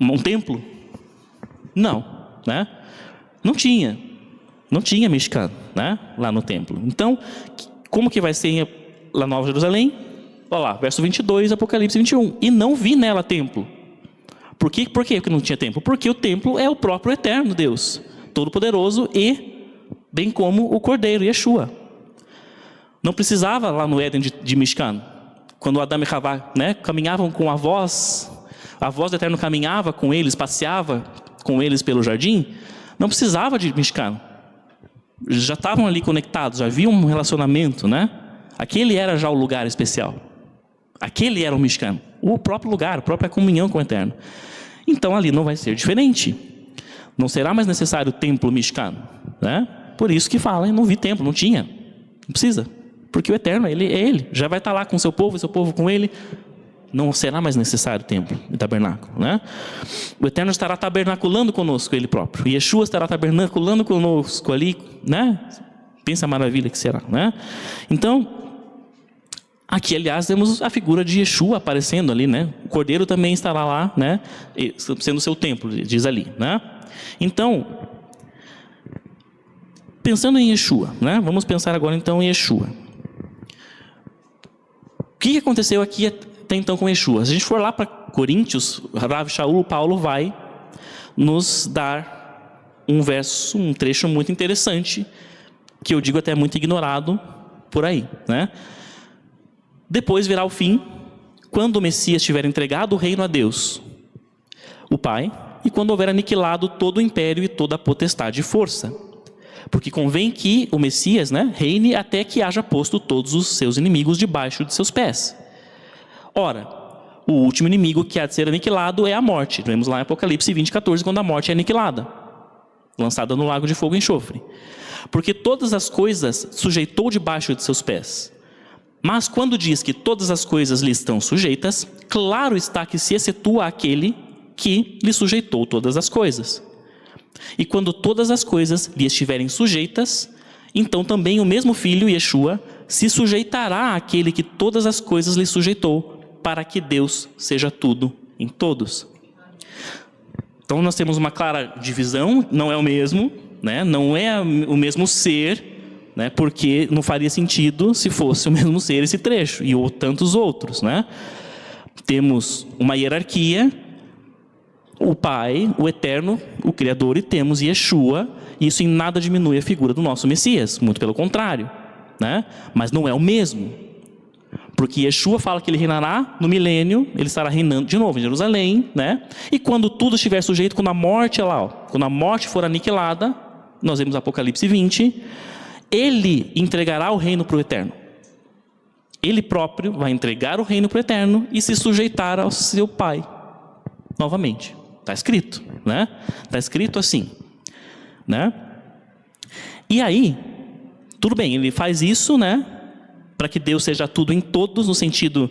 Speaker 1: Um templo? Não, né? Não tinha Mishkan, né? Lá no templo. Então, como que vai ser lá na Nova Jerusalém? Olha lá, verso 22, Apocalipse 21. E não vi nela templo. Por que não tinha templo? Porque o templo é o próprio eterno Deus, Todo-Poderoso, e bem como o Cordeiro, Yeshua. Não precisava lá no Éden de Mishkan. Quando Adão e Havá, né, caminhavam com a voz do Eterno caminhava com eles, passeava com eles pelo jardim, não precisava de Mishkan. Já estavam ali conectados, já havia um relacionamento, né? Aquele era já o lugar especial. Aquele era o Mishkan, o próprio lugar, a própria comunhão com o Eterno. Então ali não vai ser diferente. Não será mais necessário o templo Mishkan, né? Por isso que fala, não vi templo, não tinha. Não precisa, porque o Eterno, ele é Ele. Já vai estar lá com o seu povo com Ele. Não será mais necessário templo e tabernáculo, né? O Eterno estará tabernaculando conosco, Ele próprio. E Yeshua estará tabernaculando conosco ali, né? Pensa a maravilha que será, né? Então, aqui, aliás, temos a figura de Yeshua aparecendo ali, né? O Cordeiro também estará lá, né? Sendo o seu templo, diz ali, né? Então, pensando em Yeshua, né? Vamos pensar agora então em Yeshua. O que aconteceu aqui até então com Yeshua? Se a gente for lá para Coríntios, Rav Shaul, Paulo vai nos dar um trecho muito interessante, que eu digo até muito ignorado por aí, né? Depois virá o fim, quando o Messias tiver entregado o reino a Deus, o Pai, e quando houver aniquilado todo o império e toda a potestade e força. Porque convém que o Messias, né, reine até que haja posto todos os seus inimigos debaixo de seus pés. Ora, o último inimigo que há de ser aniquilado é a morte. Vemos lá em Apocalipse 20:14, quando a morte é aniquilada, lançada no lago de fogo e enxofre. Porque todas as coisas sujeitou debaixo de seus pés. Mas quando diz que todas as coisas lhe estão sujeitas, claro está que se excetua aquele que lhe sujeitou todas as coisas. E quando todas as coisas lhe estiverem sujeitas, então também o mesmo Filho, Yeshua, se sujeitará àquele que todas as coisas lhe sujeitou, para que Deus seja tudo em todos. Então nós temos uma clara divisão, não é o mesmo, né? Não é o mesmo ser, né? Porque não faria sentido se fosse o mesmo ser esse trecho, e tantos outros, né? Temos uma hierarquia, o Pai, o Eterno, o Criador, e temos Yeshua. Isso em nada diminui a figura do nosso Messias, muito pelo contrário, né? Mas não é o mesmo, porque Yeshua fala que ele reinará no milênio, ele estará reinando de novo em Jerusalém, né? E quando tudo estiver sujeito, quando a morte quando a morte for aniquilada, nós vemos Apocalipse 20, ele entregará o reino para o Eterno. Ele próprio vai entregar o reino para o Eterno e se sujeitar ao seu Pai novamente. Está escrito, né? Está escrito assim, né? E aí, tudo bem, ele faz isso, né? Para que Deus seja tudo em todos, no sentido,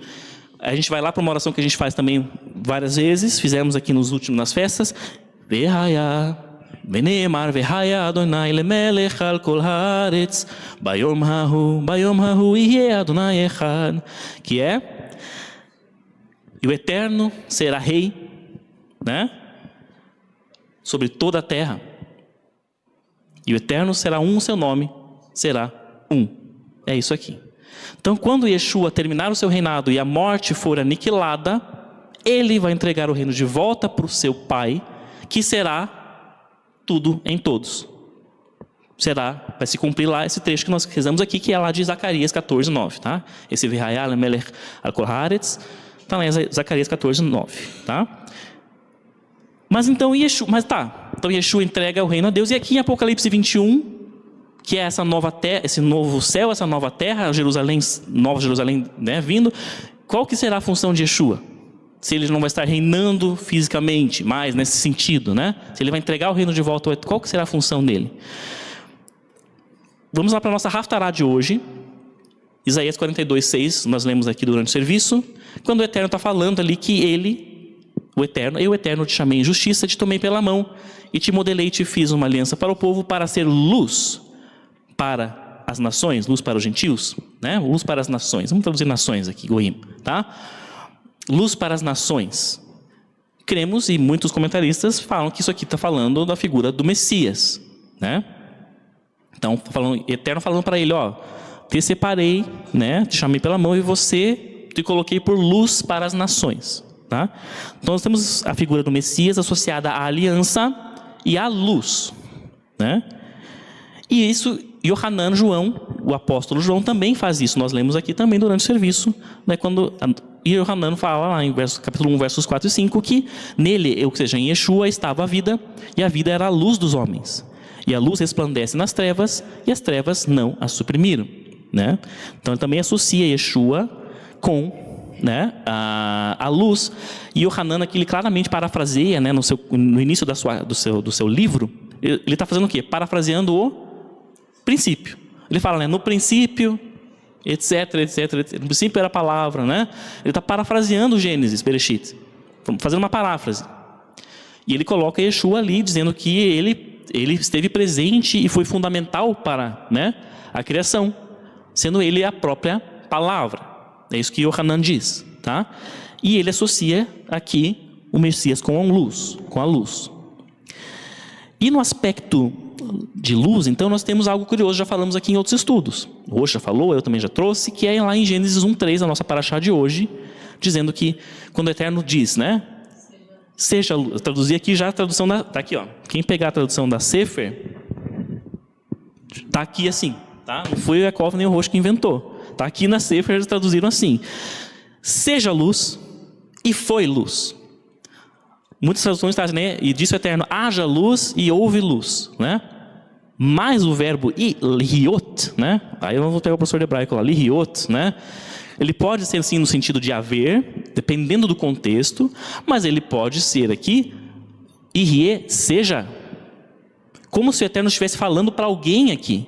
Speaker 1: a gente vai lá para uma oração que a gente faz também várias vezes, fizemos aqui nas festas, Vehaya, Venemar, Vehaya Adonai lemelech al kol haaretz, Bayom hahu yeh Adonai echad, que é, e o Eterno será rei, né? Sobre toda a terra. E o Eterno será um, seu nome será um. É isso aqui. Então, quando Yeshua terminar o seu reinado e a morte for aniquilada, ele vai entregar o reino de volta para o seu Pai, que será tudo em todos. Vai se cumprir lá esse trecho que nós rezamos aqui, que é lá de Zacarias 14:9, tá? Esse Vehaya lemelech al kol haaretz está lá em Zacarias 14:9, tá? Mas então então Yeshua entrega o reino a Deus, e aqui em Apocalipse 21, que é essa nova terra, esse novo céu, essa nova terra, Jerusalém, Nova Jerusalém, né, vindo, qual que será a função de Yeshua? Se ele não vai estar reinando fisicamente, mais nesse sentido, né? Se ele vai entregar o reino de volta, qual que será a função dele? Vamos lá para a nossa Haftará de hoje, Isaías 42:6, nós lemos aqui durante o serviço, quando o Eterno está falando ali que ele, eu, o Eterno, te chamei em justiça, te tomei pela mão, e te modelei e te fiz uma aliança para o povo, para ser luz para as nações, luz para os gentios, né? Luz para as nações, vamos traduzir nações aqui, Goim, tá? Luz para as nações. Cremos, e muitos comentaristas falam que isso aqui está falando da figura do Messias, né? Então, Eterno falando para ele, ó, te separei, né? Te chamei pela mão e te coloquei por luz para as nações. Tá? Então nós temos a figura do Messias associada à aliança e à luz, né? E isso, Yohanan, João, o apóstolo João também faz isso. Nós lemos aqui também durante o serviço, né, quando Yohanan fala lá em capítulo 1, versos 4 e 5, que nele, ou seja, em Yeshua estava a vida, e a vida era a luz dos homens. E a luz resplandece nas trevas, e as trevas não a suprimiram, né? Então ele também associa Yeshua com, né, a luz. E Yohanan aqui ele claramente parafraseia, né, no início do seu livro, ele está fazendo o quê? Parafraseando o princípio. Ele fala, né, no princípio, etc. No princípio era a palavra, né? Ele está parafraseando o Gênesis, Bereshit, fazendo uma paráfrase. E ele coloca Yeshua ali, dizendo que ele esteve presente e foi fundamental para, né, a criação, sendo ele a própria palavra. É isso que Yohanan diz, tá? E ele associa aqui o Messias com a luz. E no aspecto de luz, então, nós temos algo curioso, já falamos aqui em outros estudos. O Rocha falou, eu também já trouxe, que é lá em Gênesis 1:3, a nossa paraxá de hoje, dizendo que quando o Eterno diz, né? Seja luz. Eu traduzi aqui já a tradução tá aqui, ó. Quem pegar a tradução da Sefer, tá aqui assim, tá? Não foi o Yaakov nem o Rocha que inventou. Está aqui na Sefer, eles traduziram assim: seja luz, e foi luz. Muitas traduções trazem, né? E disse o Eterno, haja luz e houve luz, né? Mais o verbo lihiot, né? Aí eu vou pegar o professor de hebraico lá, lihiot, né? Ele pode ser sim no sentido de haver, dependendo do contexto, mas ele pode ser aqui, Irie, seja. Como se o Eterno estivesse falando para alguém aqui.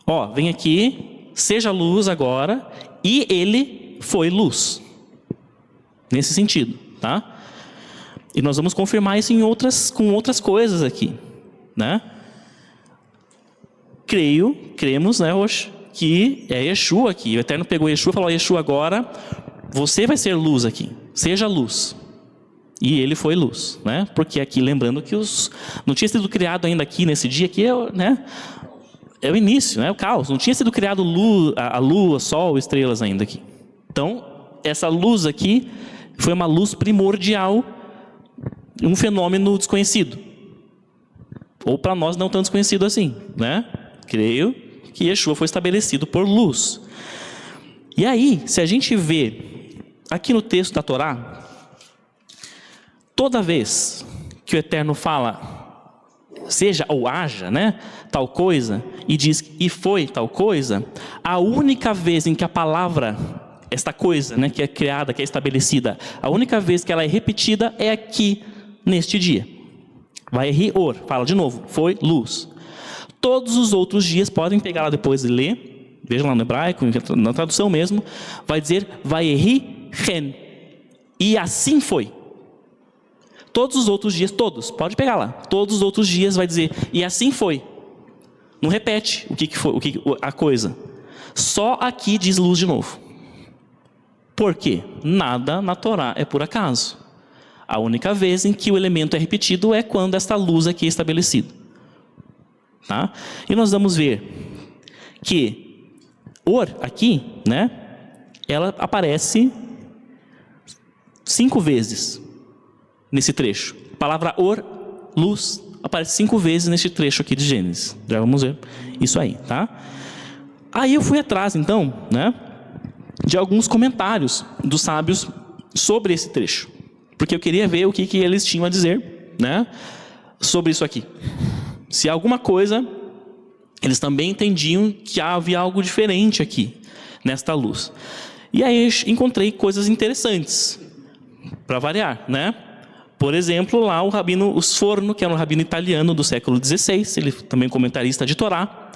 Speaker 1: Ó, vem aqui, seja luz agora, e ele foi luz. Nesse sentido, tá? E nós vamos confirmar isso com outras coisas aqui, né? Cremos, né, hoje, que é Yeshua aqui. O Eterno pegou Yeshua e falou: Yeshua, agora você vai ser luz aqui, seja luz. E ele foi luz, né? Porque aqui, lembrando que não tinha sido criado ainda aqui nesse dia, aqui né? É o início, né? O caos. Não tinha sido criado a lua, sol, estrelas ainda aqui. Então, essa luz aqui foi uma luz primordial, um fenômeno desconhecido. Ou para nós não tão desconhecido assim, né? Creio que Yeshua foi estabelecido por luz. E aí, se a gente vê aqui no texto da Torá, toda vez que o Eterno fala, seja ou haja, né, tal coisa, e diz, e foi tal coisa, a única vez em que a palavra, esta coisa, né, que é criada, que é estabelecida, a única vez que ela é repetida é aqui, neste dia. Vai ri-or, fala de novo, foi luz. Todos os outros dias, podem pegar lá depois e ler, vejam lá no hebraico, na tradução mesmo, vai dizer, vai ri-ren, e assim foi. Todos os outros dias, todos, pode pegar lá. Todos os outros dias vai dizer, e assim foi. Não repete o que foi, a coisa. Só aqui diz luz de novo. Por quê? Nada na Torá é por acaso. A única vez em que o elemento é repetido é quando esta luz aqui é estabelecida. Tá? E nós vamos ver que or aqui, né? Ela aparece 5 vezes. Nesse trecho. A palavra or, luz, aparece 5 vezes neste trecho aqui de Gênesis. Já vamos ver isso aí, tá? Aí eu fui atrás, então, né, de alguns comentários dos sábios sobre esse trecho. Porque eu queria ver o que eles tinham a dizer, né, sobre isso aqui. Se alguma coisa, eles também entendiam que havia algo diferente aqui, nesta luz. E aí eu encontrei coisas interessantes, para variar, né? Por exemplo, lá o rabino Sforno, que era um rabino italiano do século XVI, ele também comentarista de Torá,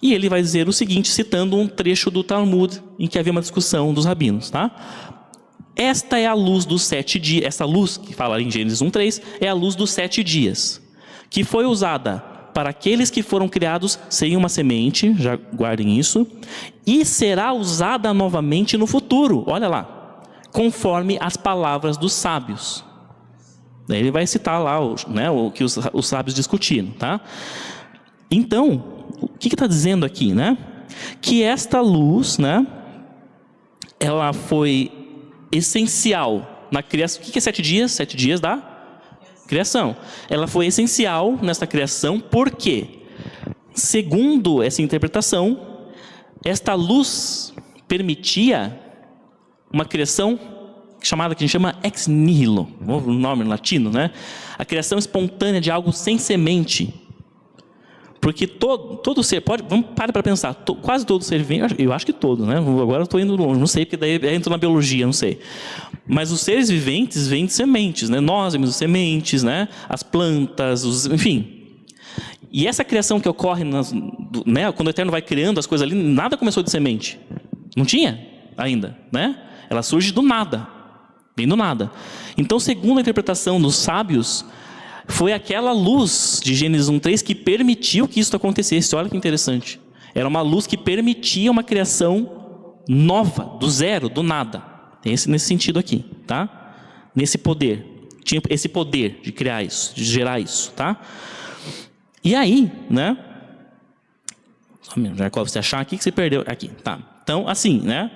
Speaker 1: e ele vai dizer o seguinte, citando um trecho do Talmud, em que havia uma discussão dos rabinos, tá? Esta é a luz dos 7 dias, essa luz que fala em Gênesis 1:3, é a luz dos 7 dias, que foi usada para aqueles que foram criados sem uma semente, já guardem isso, e será usada novamente no futuro, olha lá, conforme as palavras dos sábios. Daí ele vai citar lá o que os sábios discutiram, tá? Então, o que está dizendo aqui, né? Que esta luz, né? Ela foi essencial na criação. O que é 7 dias? 7 dias da criação. Ela foi essencial nesta criação porque, segundo essa interpretação, esta luz permitia uma criação chamada, que a gente chama ex nihilo, o nome latino, né? A criação espontânea de algo sem semente. Porque todo ser, vamos parar para pensar, quase todo ser vivente, eu acho que todo, né? Agora eu estou indo longe, não sei, porque daí entro na biologia, não sei. Mas os seres viventes vêm de sementes, né? Nós vemos sementes, né? As plantas, enfim. E essa criação que ocorre, né? Quando o Eterno vai criando as coisas ali, nada começou de semente. Não tinha ainda, né? Ela surge do nada. Vem do nada. Então, segundo a interpretação dos sábios, foi aquela luz de Gênesis 1:3 que permitiu que isso acontecesse. Olha que interessante. Era uma luz que permitia uma criação nova, do zero, do nada. Nesse sentido aqui, tá? Nesse poder. Tinha esse poder de criar isso, de gerar isso, tá? E aí, né? Jacob, você achar aqui que você perdeu. Aqui, tá. Então, assim, né?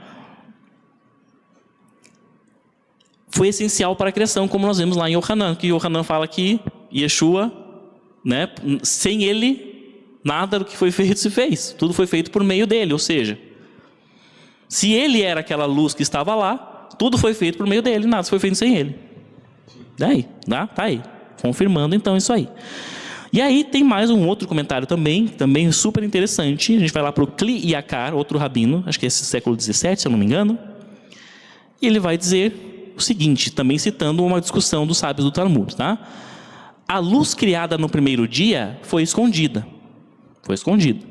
Speaker 1: Foi essencial para a criação, como nós vemos lá em Yohanan, que Yohanan fala que Yeshua, né, sem ele, nada do que foi feito se fez. Tudo foi feito por meio dele, ou seja, se ele era aquela luz que estava lá, tudo foi feito por meio dele, nada foi feito sem ele. Daí, tá aí, confirmando então isso aí. E aí tem mais um outro comentário também super interessante. A gente vai lá para o Kli Yakar, outro rabino, acho que é esse século XVII, se eu não me engano. E ele vai dizer o seguinte, também citando uma discussão dos sábios do Talmud, tá? A luz criada no primeiro dia foi escondida. Foi escondida.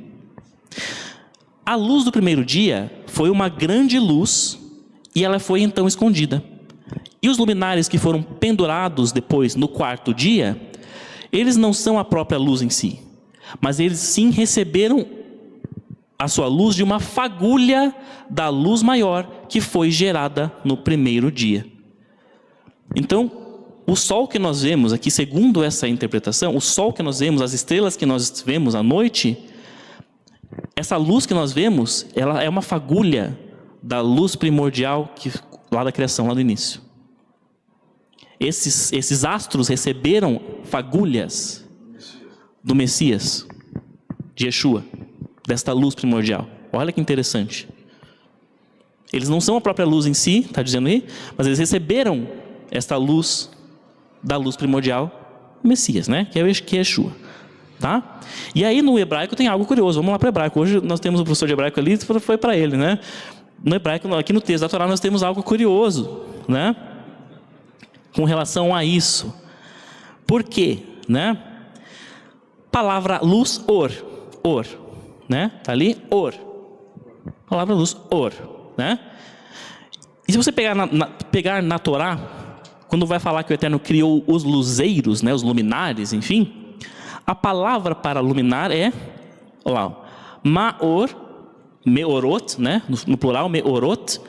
Speaker 1: A luz do primeiro dia foi uma grande luz e ela foi então escondida. E os luminares que foram pendurados depois no quarto dia, eles não são a própria luz em si, mas eles sim receberam a sua luz de uma fagulha da luz maior que foi gerada no primeiro dia. Então, o sol que nós vemos aqui, segundo essa interpretação, o sol que nós vemos, as estrelas que nós vemos à noite, essa luz que nós vemos, ela é uma fagulha da luz primordial lá da criação, lá do início. Esses astros receberam fagulhas do Messias, de Yeshua, desta luz primordial. Olha que interessante. Eles não são a própria luz em si, está dizendo aí, mas eles receberam esta luz da luz primordial, Messias, né? Que é Yeshua. Tá? E aí no hebraico tem algo curioso. Vamos lá para o hebraico. Hoje nós temos um professor de hebraico ali, foi para ele, né? No hebraico, aqui no texto da Torá, nós temos algo curioso, né? Com relação a isso. Por quê? Né? Palavra luz, or, né? Tá ali, or. Palavra luz, or, né? E se você pegar na Torá, quando vai falar que o Eterno criou os luzeiros, né? Os luminares, enfim, a palavra para luminar é, olha lá, maor, meorot, né? No plural, meorot.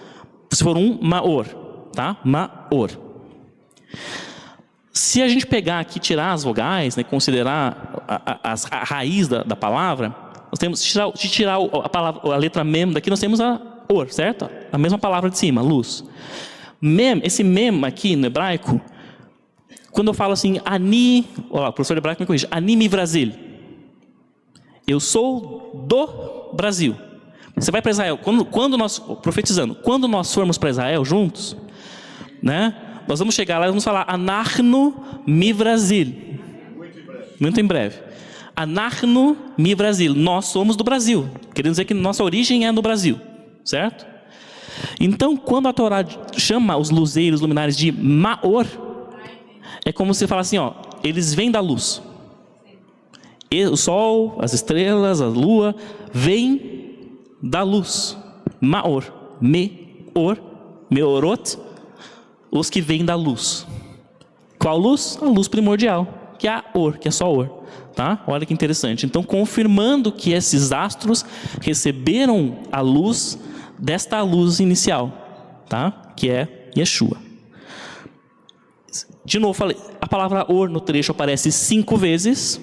Speaker 1: Se for maor, tá? Maor. Se a gente pegar aqui, tirar as vogais, né? Considerar a raiz da palavra, nós temos, se tirar a letra mem daqui, nós temos a or, certo? A mesma palavra de cima, luz. Mem, esse mem aqui no hebraico, quando eu falo assim, o professor de hebraico me corrige, Ani Brasil. Eu sou do Brasil. Você vai para Israel, quando nós, profetizando, quando nós formos para Israel juntos, né? Nós vamos chegar lá e vamos falar, Anachnu mi Brasil. Muito em breve. Anachnu mi Brasil. Nós somos do Brasil. Querendo dizer que nossa origem é no Brasil. Certo? Então, quando a Torá chama os luzeiros luminares de Maor, é como se fala assim, ó, eles vêm da luz. E o sol, as estrelas, a lua, vêm da luz. Maor, meorot, os que vêm da luz. Qual luz? A luz primordial, que é a or, que é só or. Tá? Olha que interessante. Então, confirmando que esses astros receberam a luz desta luz inicial, tá? Que é Yeshua. De novo, falei, a palavra or no trecho aparece 5 vezes.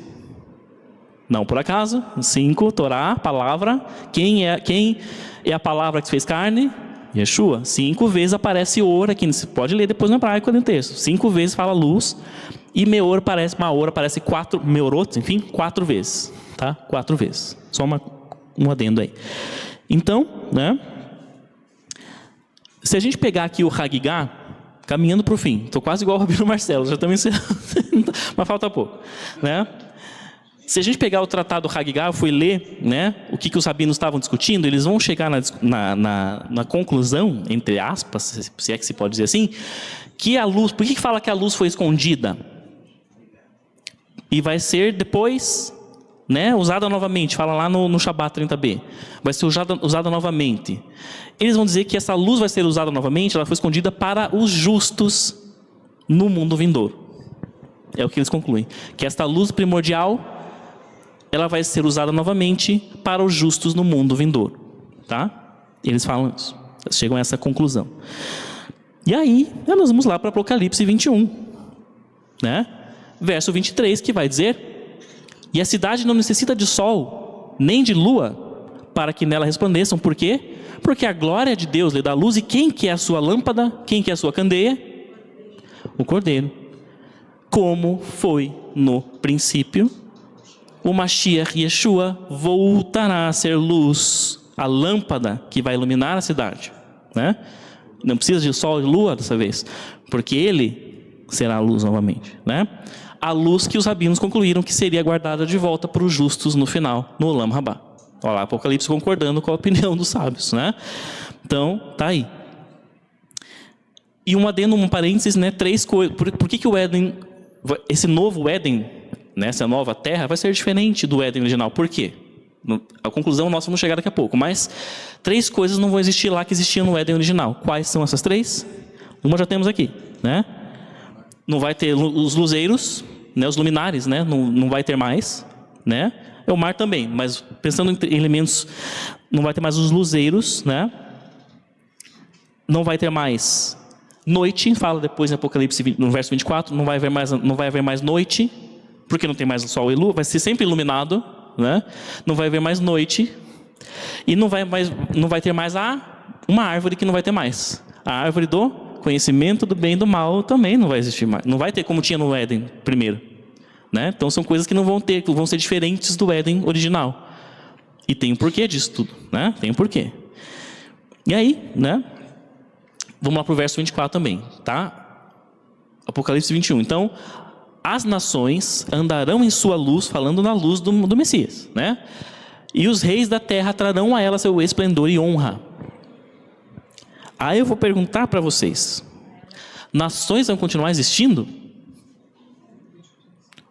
Speaker 1: Não por acaso. 5, Torá, palavra. Quem é a palavra que se fez carne? Yeshua. 5 vezes aparece or aqui. Você pode ler depois no hebraico no texto. 5 vezes fala luz. E maor aparece 4, meorot, enfim, 4 vezes. Tá? 4 vezes. Só um adendo aí. Então, né? Se a gente pegar aqui o Hagigá, caminhando para o fim, estou quase igual ao Rabino Marcelo, já estamos encerrando, mas falta pouco, né? Se a gente pegar o tratado Hagigá, eu fui ler, né, o que os rabinos estavam discutindo, eles vão chegar na conclusão, entre aspas, se é que se pode dizer assim, que a luz, por que fala que a luz foi escondida? E vai ser depois, né, usada novamente, fala lá no Shabat 30b, vai ser usada novamente. Eles vão dizer que essa luz vai ser usada novamente, ela foi escondida para os justos no mundo vindouro. É o que eles concluem. Que esta luz primordial, ela vai ser usada novamente para os justos no mundo vindouro. Tá? Eles falam isso. Eles chegam a essa conclusão. E aí, nós vamos lá para Apocalipse 21. Né? Verso 23, que vai dizer: e a cidade não necessita de sol, nem de lua, para que nela resplandeçam. Por quê? Porque a glória de Deus lhe dá luz. E quem que é a sua lâmpada? Quem que é a sua candeia? O Cordeiro. Como foi no princípio, o Mashiach Yeshua voltará a ser luz, a lâmpada que vai iluminar a cidade, né? Não precisa de sol e lua dessa vez, porque ele será a luz novamente, né? A luz que os rabinos concluíram que seria guardada de volta para os justos no final, no Olam Rabá. Olha lá, Apocalipse concordando com a opinião dos sábios, né? Então, tá aí. E um adendo, um parênteses, né? 3 coisas. Por que o Éden, esse novo Éden, né, essa nova terra, vai ser diferente do Éden original? Por quê? A conclusão nós vamos chegar daqui a pouco. Mas 3 coisas não vão existir lá que existiam no Éden original. Quais são essas 3? Uma já temos aqui, né? Não vai ter os luzeiros, né? Os luminares, né? Não vai ter mais, né? O mar também, mas pensando em elementos, não vai ter mais os luzeiros, né? Não vai ter mais noite, fala depois em Apocalipse no verso 24, não vai haver mais noite, porque não tem mais o sol e lua, vai ser sempre iluminado, né? Não vai haver mais noite, e não vai ter mais uma árvore que não vai ter mais. A árvore do conhecimento do bem e do mal também não vai existir mais. Não vai ter como tinha no Éden primeiro, né? Então são coisas que não vão ter, que vão ser diferentes do Éden original. E tem um porquê disso tudo, né? Tem um porquê. E aí, né? Vamos lá para o verso 24 também, tá? Apocalipse 21. Então, as nações andarão em sua luz, falando na luz do Messias, né? E os reis da terra trarão a ela seu esplendor e honra. Aí eu vou perguntar para vocês: nações vão continuar existindo?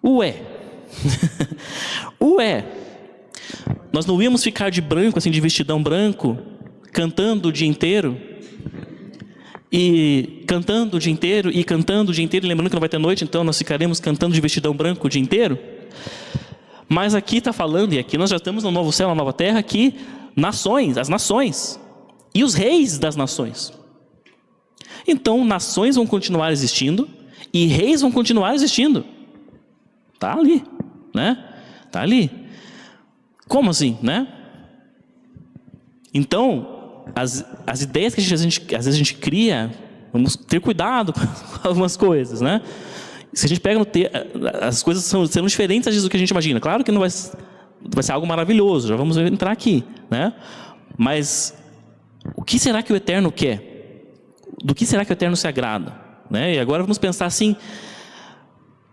Speaker 1: Ué. Ué. Nós não íamos ficar de branco, assim, de vestidão branco, cantando o dia inteiro? E cantando o dia inteiro, e cantando o dia inteiro, lembrando que não vai ter noite, então nós ficaremos cantando de vestidão branco o dia inteiro? Mas aqui está falando, e aqui nós já estamos no novo céu, na nova terra, que as nações, e os reis das nações. Então, nações vão continuar existindo, e reis vão continuar existindo. Está ali, né? Está ali. Como assim, né? Então, as ideias que às vezes a gente cria, vamos ter cuidado com algumas coisas, né? Se a gente pega as coisas serão diferentes às vezes do que a gente imagina. Claro que não vai ser algo maravilhoso, já vamos entrar aqui, né? Mas o que será que o Eterno quer? Do que será que o Eterno se agrada? Né? E agora vamos pensar assim,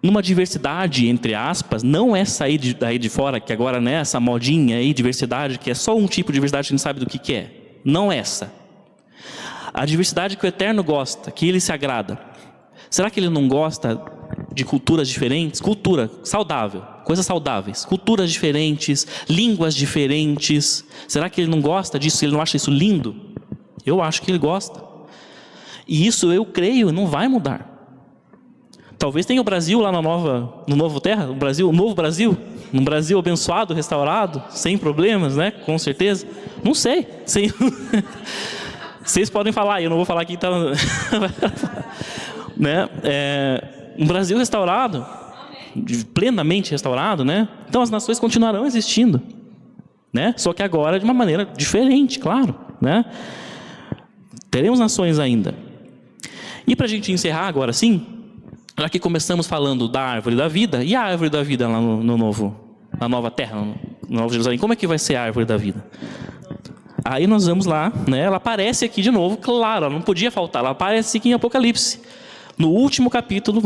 Speaker 1: numa diversidade, entre aspas, não é sair daí de fora, que agora, né, essa modinha aí, diversidade, que é só um tipo de diversidade que a gente sabe do que é. Não essa. A diversidade que o Eterno gosta, que Ele se agrada. Será que Ele não gosta de culturas diferentes? Cultura saudável, coisas saudáveis. Culturas diferentes, línguas diferentes. Será que Ele não gosta disso? Ele não acha isso lindo? Eu acho que Ele gosta. E isso eu creio, não vai mudar. Talvez tenha o Brasil lá no novo terra, o novo Brasil, um Brasil abençoado, restaurado, sem problemas, né? Com certeza. Não sei. Vocês podem falar, eu não vou falar aqui, tá? Né? Um Brasil restaurado, plenamente restaurado, né? Então as nações continuarão existindo, né? Só que agora de uma maneira diferente, claro, né? Teremos nações ainda. E para a gente encerrar agora sim, já que começamos falando da árvore da vida, e a árvore da vida lá na nova terra, no Novo Jerusalém, como é que vai ser a árvore da vida? Aí nós vamos lá, né? Ela aparece aqui de novo, claro, ela não podia faltar, ela aparece aqui em Apocalipse. No último capítulo,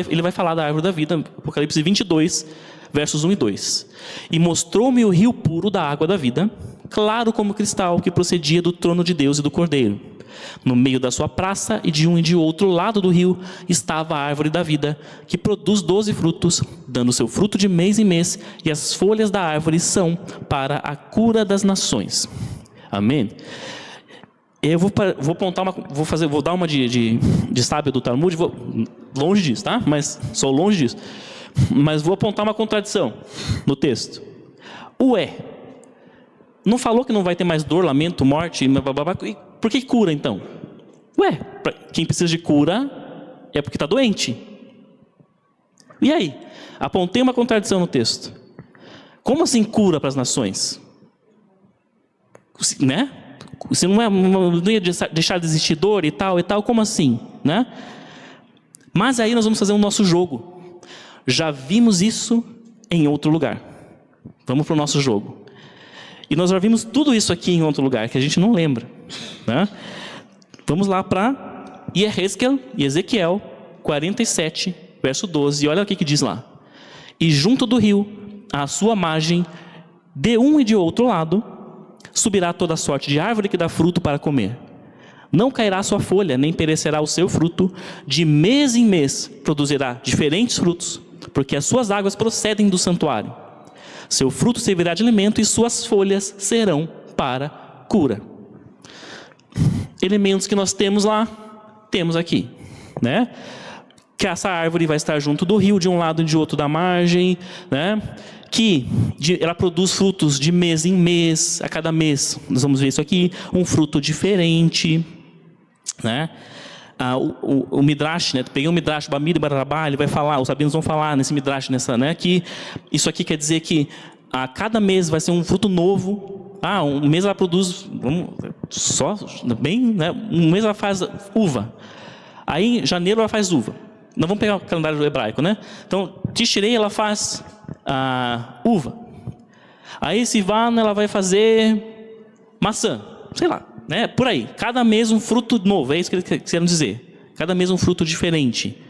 Speaker 1: ele vai falar da árvore da vida, Apocalipse 22, versos 1 e 2. E mostrou-me o rio puro da água da vida, claro como cristal, que procedia do trono de Deus e do Cordeiro. No meio da sua praça e de um e de outro lado do rio estava a árvore da vida, que produz 12 frutos, dando seu fruto de mês em mês, e as folhas da árvore são para a cura das nações. Amém? Eu vou apontar vou dar uma de sábio do Talmud, longe disso, tá? Mas sou longe disso. Mas vou apontar uma contradição no texto. Ué, não falou que não vai ter mais dor, lamento, morte, blá, blá, blá, por que cura então? Ué, quem precisa de cura é porque está doente. E aí? Apontei uma contradição no texto. Como assim cura para as nações? Né? Você não ia deixar de existir dor e tal, como assim? Né? Mas aí nós vamos fazer o nosso jogo. Já vimos isso em outro lugar. Vamos para o nosso jogo. E nós já vimos tudo isso aqui em outro lugar, que a gente não lembra. Né? Vamos lá para Ezequiel 47, verso 12. E olha o que diz lá. E junto do rio, à sua margem, de um e de outro lado, subirá toda sorte de árvore que dá fruto para comer. Não cairá a sua folha, nem perecerá o seu fruto. De mês em mês produzirá diferentes frutos, porque as suas águas procedem do santuário. Seu fruto servirá de alimento e suas folhas serão para cura. Elementos que nós temos lá, temos aqui, né? Que essa árvore vai estar junto do rio, de um lado e de outro da margem, né? Que ela produz frutos de mês em mês, a cada mês, nós vamos ver isso aqui, um fruto diferente, né? O Midrash, né? Peguei o Midrash, Bamid Barabá, ele vai falar, os rabinos vão falar nesse Midrash, né? Que isso aqui quer dizer que a cada mês vai ser um fruto novo. Um mês ela produz, né? Um mês ela faz uva. Aí em janeiro ela faz uva. Nós vamos pegar o calendário hebraico, né? Então, Tishrei ela faz uva. Aí Sivan ela vai fazer maçã, sei lá, né? Por aí. Cada mês um fruto novo, é isso que eles querem dizer. Cada mês um fruto diferente.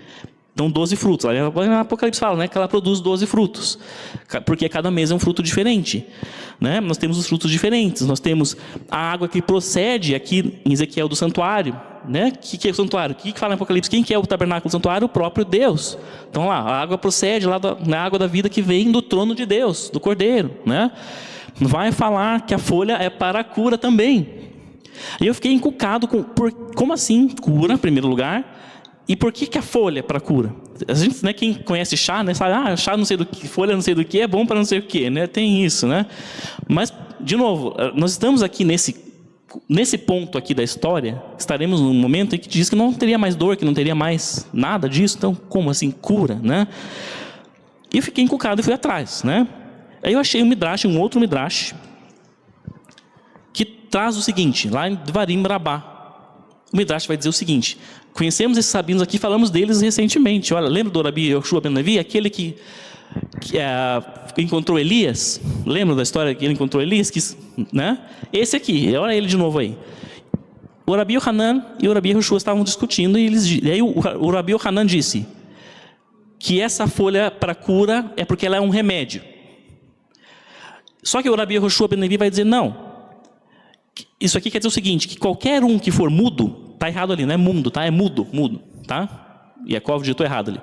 Speaker 1: Então 12 frutos. Aí o Apocalipse fala, né, que ela produz 12 frutos. Porque cada mês é um fruto diferente, né? Nós temos os frutos diferentes. Nós temos a água que procede aqui em Ezequiel do santuário, né? Que é o santuário? O que fala em Apocalipse? Quem que é o tabernáculo do santuário? O próprio Deus. Então lá, a água procede lá na água da vida que vem do trono de Deus, do Cordeiro, né? Vai falar que a folha é para a cura também. E eu fiquei encucado como assim cura, em primeiro lugar? E por que a folha é para cura? A gente, né, quem conhece chá, né, sabe, chá não sei do que, folha não sei do que, é bom para não sei o que, né? Tem isso, né? Mas, de novo, nós estamos aqui nesse ponto aqui da história, estaremos num momento em que diz que não teria mais dor, que não teria mais nada disso. Então, como assim, cura, né? E eu fiquei encucado e fui atrás, né? Aí eu achei um outro Midrash, que traz o seguinte, lá em Devarim Rabá. O Midrash vai dizer o seguinte: conhecemos esses rabinos aqui, falamos deles recentemente. Olha, lembra do Rabi Yoshua ben Levi, aquele que encontrou Elias? Lembra da história que ele encontrou Elias? Né? Esse aqui, olha ele de novo aí. O Rabi Yohanan e o Rabi Yoshua estavam discutindo, e aí o Rabi Yohanan disse que essa folha para cura é porque ela é um remédio. Só que o Rabi Yoshua ben Levi vai dizer não. Isso aqui quer dizer o seguinte, que qualquer um que for mudo, está errado ali, não é mundo, tá? É mudo, tá? Yaakov digitou errado ali.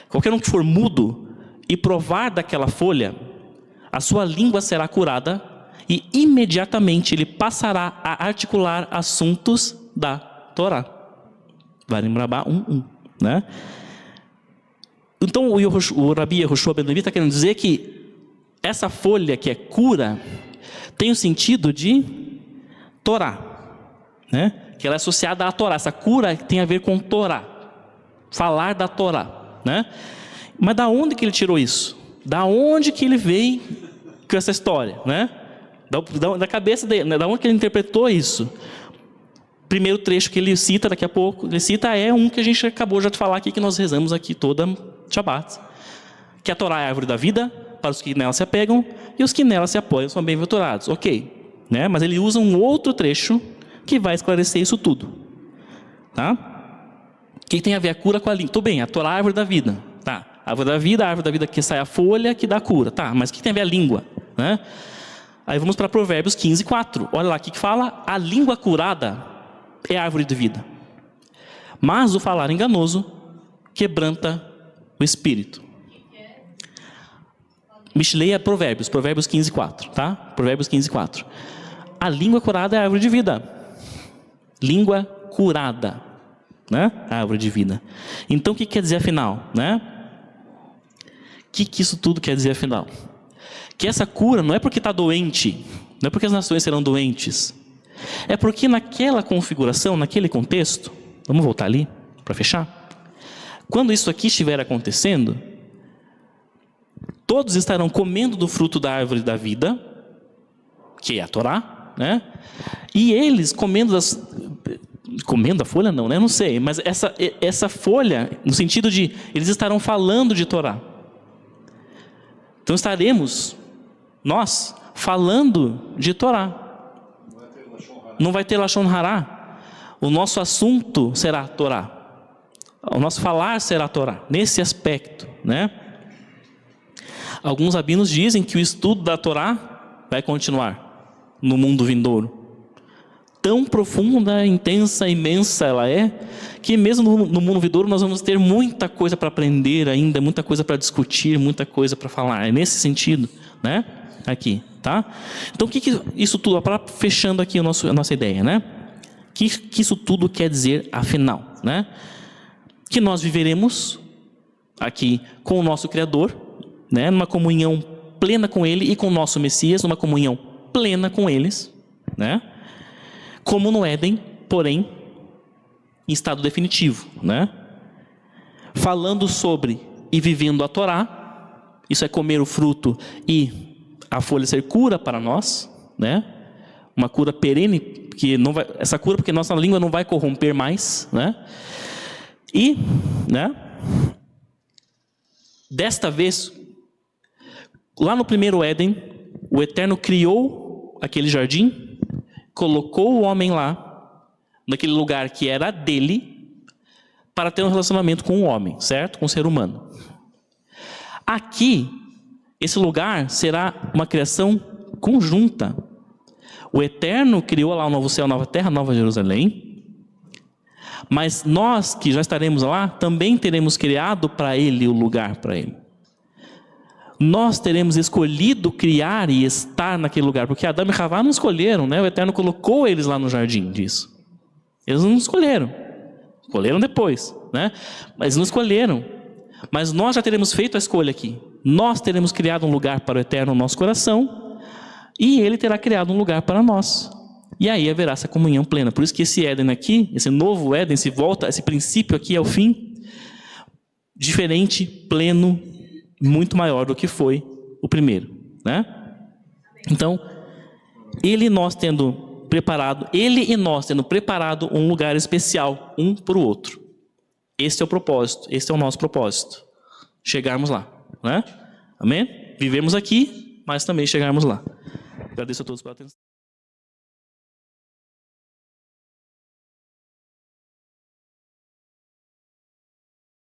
Speaker 1: Qualquer um que for mudo e provar daquela folha, a sua língua será curada e imediatamente ele passará a articular assuntos da Torá. Varim Rabá 1:1, né? Então o Rabi Yoshua ben Levi está querendo dizer que essa folha que é cura tem o sentido de Torá, né? Que ela é associada à Torá. Essa cura tem a ver com Torá, falar da Torá, né? Mas da onde que ele tirou isso? Da onde que ele veio com essa história, né? Da cabeça dele, né? Da onde que ele interpretou isso? Primeiro trecho que ele cita daqui a pouco, ele cita um que a gente acabou já de falar aqui, que nós rezamos aqui toda Shabbat, que a Torá é a árvore da vida, para os que nela se apegam, e os que nela se apoiam são bem-aventurados. Ok. Né? Mas ele usa um outro trecho que vai esclarecer isso tudo, tá? O que tem a ver a cura com a língua? Tudo bem, a Torá é a árvore da vida, tá? A árvore da vida que sai a folha que dá a cura, tá? Mas o que tem a ver a língua, né? Aí vamos para Provérbios 15:4. Olha lá, o que fala? A língua curada é a árvore de vida, mas o falar enganoso quebranta o espírito. Mishlei é Provérbios 15:4, tá? Provérbios 15:4. A língua curada é a árvore de vida. Língua curada, né? A árvore de vida. Então o que quer dizer afinal, né? O que isso tudo quer dizer afinal? Que essa cura não é porque está doente, não é porque as nações serão doentes. É porque naquela configuração, naquele contexto, vamos voltar ali para fechar. Quando isso aqui estiver acontecendo, todos estarão comendo do fruto da árvore da vida, que é a Torá, né? E eles comendo a folha não, né? Não sei, mas essa folha, no sentido de eles estarão falando de Torá. Então estaremos nós falando de Torá. Não vai ter Lashon Hará. O nosso assunto será Torá. O nosso falar será Torá, nesse aspecto, né? Alguns rabinos dizem que o estudo da Torá vai continuar no mundo vindouro. tão profunda, intensa, imensa ela é, que mesmo no mundo vindouro nós vamos ter muita coisa para aprender ainda, muita coisa para discutir, muita coisa para falar. É nesse sentido, né? Aqui, tá? Então o que isso tudo, para fechando aqui a nossa ideia, né? Que isso tudo quer dizer afinal, né? Que nós viveremos aqui com o nosso Criador, né? Numa comunhão plena com Ele e com o nosso Messias, numa comunhão plena com eles, né? Como no Éden, porém, em estado definitivo, né? Falando sobre e vivendo a Torá, isso é comer o fruto e a folha ser cura para nós, né? Uma cura perene, que não vai, essa cura porque nossa língua não vai corromper mais, né? E, né? Desta vez, lá no primeiro Éden, o Eterno criou aquele jardim, colocou o homem lá, naquele lugar que era dele, para ter um relacionamento com o homem, certo? Com o ser humano. Aqui, esse lugar será uma criação conjunta. O Eterno criou lá o novo céu, nova terra, nova Jerusalém. Mas nós que já estaremos lá, também teremos criado para Ele o lugar para Ele. Nós teremos escolhido criar e estar naquele lugar, porque Adão e Havá não escolheram, né? O Eterno colocou eles lá no jardim disso. Eles não escolheram. Escolheram depois, né? Mas não escolheram. Mas nós já teremos feito a escolha aqui. Nós teremos criado um lugar para o Eterno no nosso coração e Ele terá criado um lugar para nós. E aí haverá essa comunhão plena. Por isso que esse Éden aqui, esse novo Éden, esse princípio aqui é o fim, diferente, pleno, muito maior do que foi o primeiro, né? Então, Ele e nós tendo preparado um lugar especial, um para o outro. Esse é o propósito, esse é o nosso propósito. Chegarmos lá, né? Amém? Vivemos aqui, mas também chegarmos lá. Agradeço a todos pela atenção.